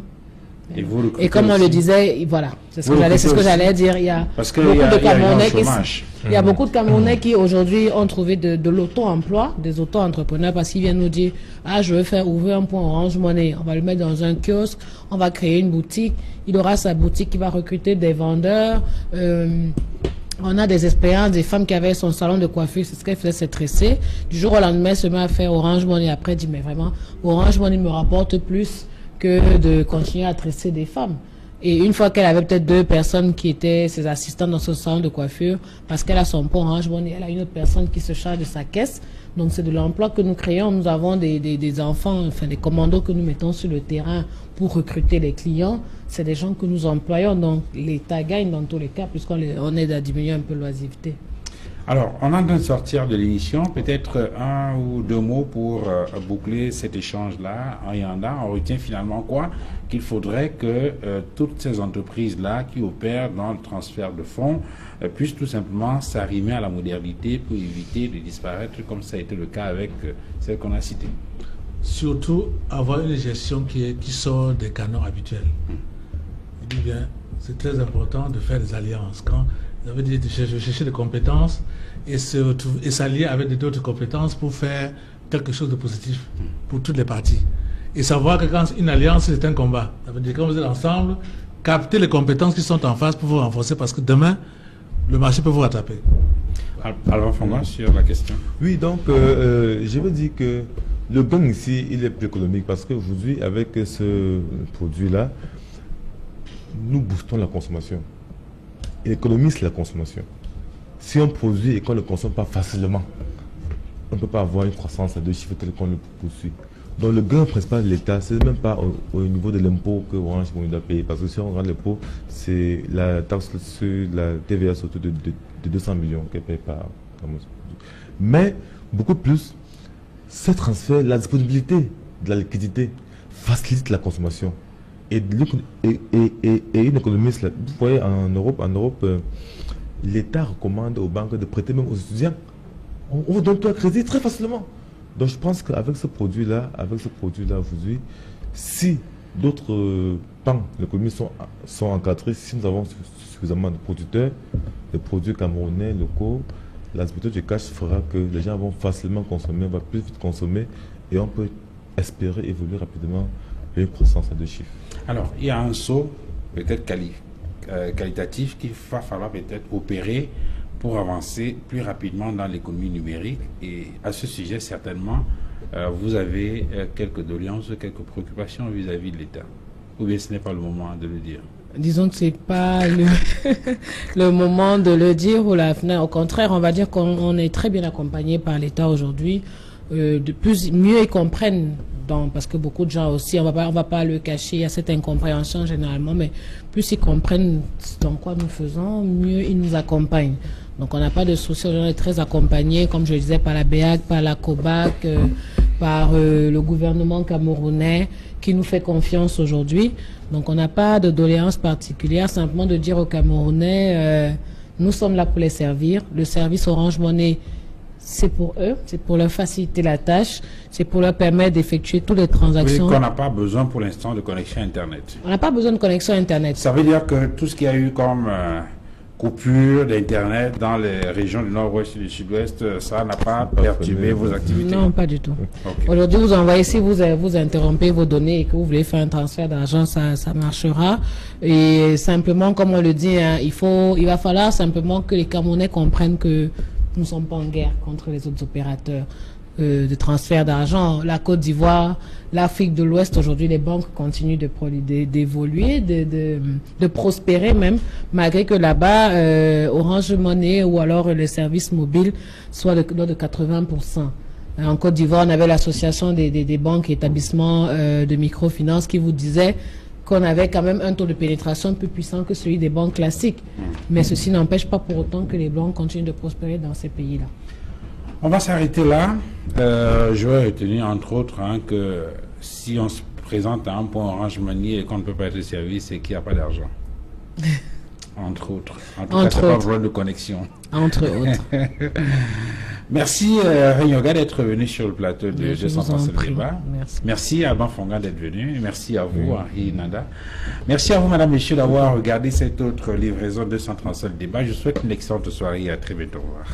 Et, vous recrutez Et comme on aussi. le disait, voilà, c'est ce Vous que recrutez j'allais aussi. dire. Il y a Parce qu'il beaucoup y a, de il y a Camerounais un qui chômage. il y a beaucoup de Camerounais qui aujourd'hui ont trouvé de l'auto-emploi, des auto-entrepreneurs, parce qu'ils viennent nous dire « Ah, je veux faire ouvrir un point Orange Money. On va le mettre dans un kiosque, on va créer une boutique. Il aura sa boutique qui va recruter des vendeurs. On a des expériences, des femmes qui avaient son salon de coiffure, c'est ce qu'elle faisait, c'est tresser. Du jour au lendemain, elle se met à faire Orange Money. Après, elle dit « Mais vraiment, Orange Money me rapporte plus que de continuer à tresser des femmes. » Et une fois qu'elle avait peut-être 2 personnes qui étaient ses assistantes dans son salon de coiffure, parce qu'elle a son pont Orange Money, elle a une autre personne qui se charge de sa caisse. Donc c'est de l'emploi que nous créons. Nous avons des enfants, enfin des commandos que nous mettons sur le terrain pour recruter les clients. C'est des gens que nous employons. Donc l'État gagne dans tous les cas, puisqu'on aide à diminuer un peu l'oisivité. Alors, on est en train de sortir de l'émission. Peut-être 1 ou 2 mots pour boucler cet échange-là. En Yanda, on retient finalement quoi? Qu'il faudrait que toutes ces entreprises-là qui opèrent dans le transfert de fonds puissent tout simplement s'arrimer à la modernité pour éviter de disparaître, comme ça a été le cas avec celle qu'on a citée. Surtout avoir une gestion qui sort des canons habituels. Je dis bien, c'est très important de faire des alliances. Quand vous avez dit de chercher des compétences et s'allier avec d'autres compétences pour faire quelque chose de positif pour toutes les parties. Et savoir que quand une alliance, c'est un combat. Ça veut dire que quand vous êtes ensemble, capter les compétences qui sont en face pour vous renforcer parce que demain, le marché peut vous rattraper. Alors, Fonga, sur la question. Oui, donc je veux dire que le gain ici, il est plus économique parce qu'aujourd'hui, avec ce produit-là, nous boostons la consommation. L'économie, c'est la consommation. Si on produit et qu'on ne le consomme pas facilement, on ne peut pas avoir une croissance à 2 chiffres tel qu'on le poursuit. Donc le gain principal de l'État, ce n'est même pas au niveau de l'impôt que Orange Money doit payer. Parce que si on regarde l'impôt, c'est la taxe sur la TVA surtout de 200 millions qu'elle paye par mois. Mais beaucoup plus, ce transfert, la disponibilité de la liquidité facilite la consommation. Et une économie, vous voyez, en Europe, l'État recommande aux banques de prêter même aux étudiants. On vous donne tout un crédit très facilement. Donc je pense qu'avec ce produit-là, aujourd'hui, si d'autres pans de l'économie sont encadrés, si nous avons suffisamment de producteurs, de produits camerounais, locaux, la distribution du cash fera que les gens vont facilement consommer, vont plus vite consommer et on peut espérer évoluer rapidement vers une croissance à 2 chiffres. Alors, il y a un saut peut-être qualitatif qu'il va falloir peut-être opérer pour avancer plus rapidement dans l'économie numérique. Et à ce sujet, certainement, vous avez quelques doléances, quelques préoccupations vis-à-vis de l'État. Ou bien ce n'est pas le moment de le dire? Disons que c'est pas le moment de le dire ou la fin. Au contraire, on va dire qu'on est très bien accompagné par l'État aujourd'hui. Mieux ils comprennent, parce que beaucoup de gens aussi, on va pas le cacher, il y a cette incompréhension généralement, mais plus ils comprennent dans quoi nous faisons, mieux ils nous accompagnent. Donc on n'a pas de souci, on est très accompagnés, comme je le disais, par la BEAC, par la COBAC, par le gouvernement camerounais qui nous fait confiance aujourd'hui. Donc on n'a pas de doléances particulières, simplement de dire aux Camerounais, nous sommes là pour les servir. Le service Orange Money, c'est pour eux, c'est pour leur faciliter la tâche, c'est pour leur permettre d'effectuer toutes les transactions. Oui, qu'on n'a pas besoin pour l'instant de connexion Internet. On n'a pas besoin de connexion Internet. Ça veut dire que tout ce qu'il y a eu comme coupure d'Internet dans les régions du nord-ouest et du sud-ouest, ça n'a pas perturbé vos activités? Non, pas du tout. Okay. Aujourd'hui, vous envoyez, si vous interrompez vos données et que vous voulez faire un transfert d'argent, ça marchera. Et simplement, comme on le dit, hein, il va falloir simplement que les Camerounais comprennent que nous ne sommes pas en guerre contre les autres opérateurs. de transfert d'argent. La Côte d'Ivoire, l'Afrique de l'Ouest, aujourd'hui, les banques continuent d'évoluer, de prospérer même, malgré que là-bas, Orange Money ou alors les services mobiles soient de 80%. En Côte d'Ivoire, on avait l'association des banques et établissements de microfinance qui vous disait qu'on avait quand même un taux de pénétration plus puissant que celui des banques classiques. Mais ceci n'empêche pas pour autant que les banques continuent de prospérer dans ces pays-là. On va s'arrêter là. Je vais retenir entre autres que si on se présente à un point Orange Money et qu'on ne peut pas être servi, c'est qu'il n'y a pas d'argent. Entre autres. En tout cas, c'est pas un problème de connexion. Entre autres. Merci Renyoga d'être venu sur le plateau de G137 Débat. Merci à Banfonga d'être venu. Merci à vous, Henri Nada. Merci à vous, madame, messieurs, d'avoir regardé cette autre livraison 237 Débat. Je vous souhaite une excellente soirée et à très bientôt. Au revoir.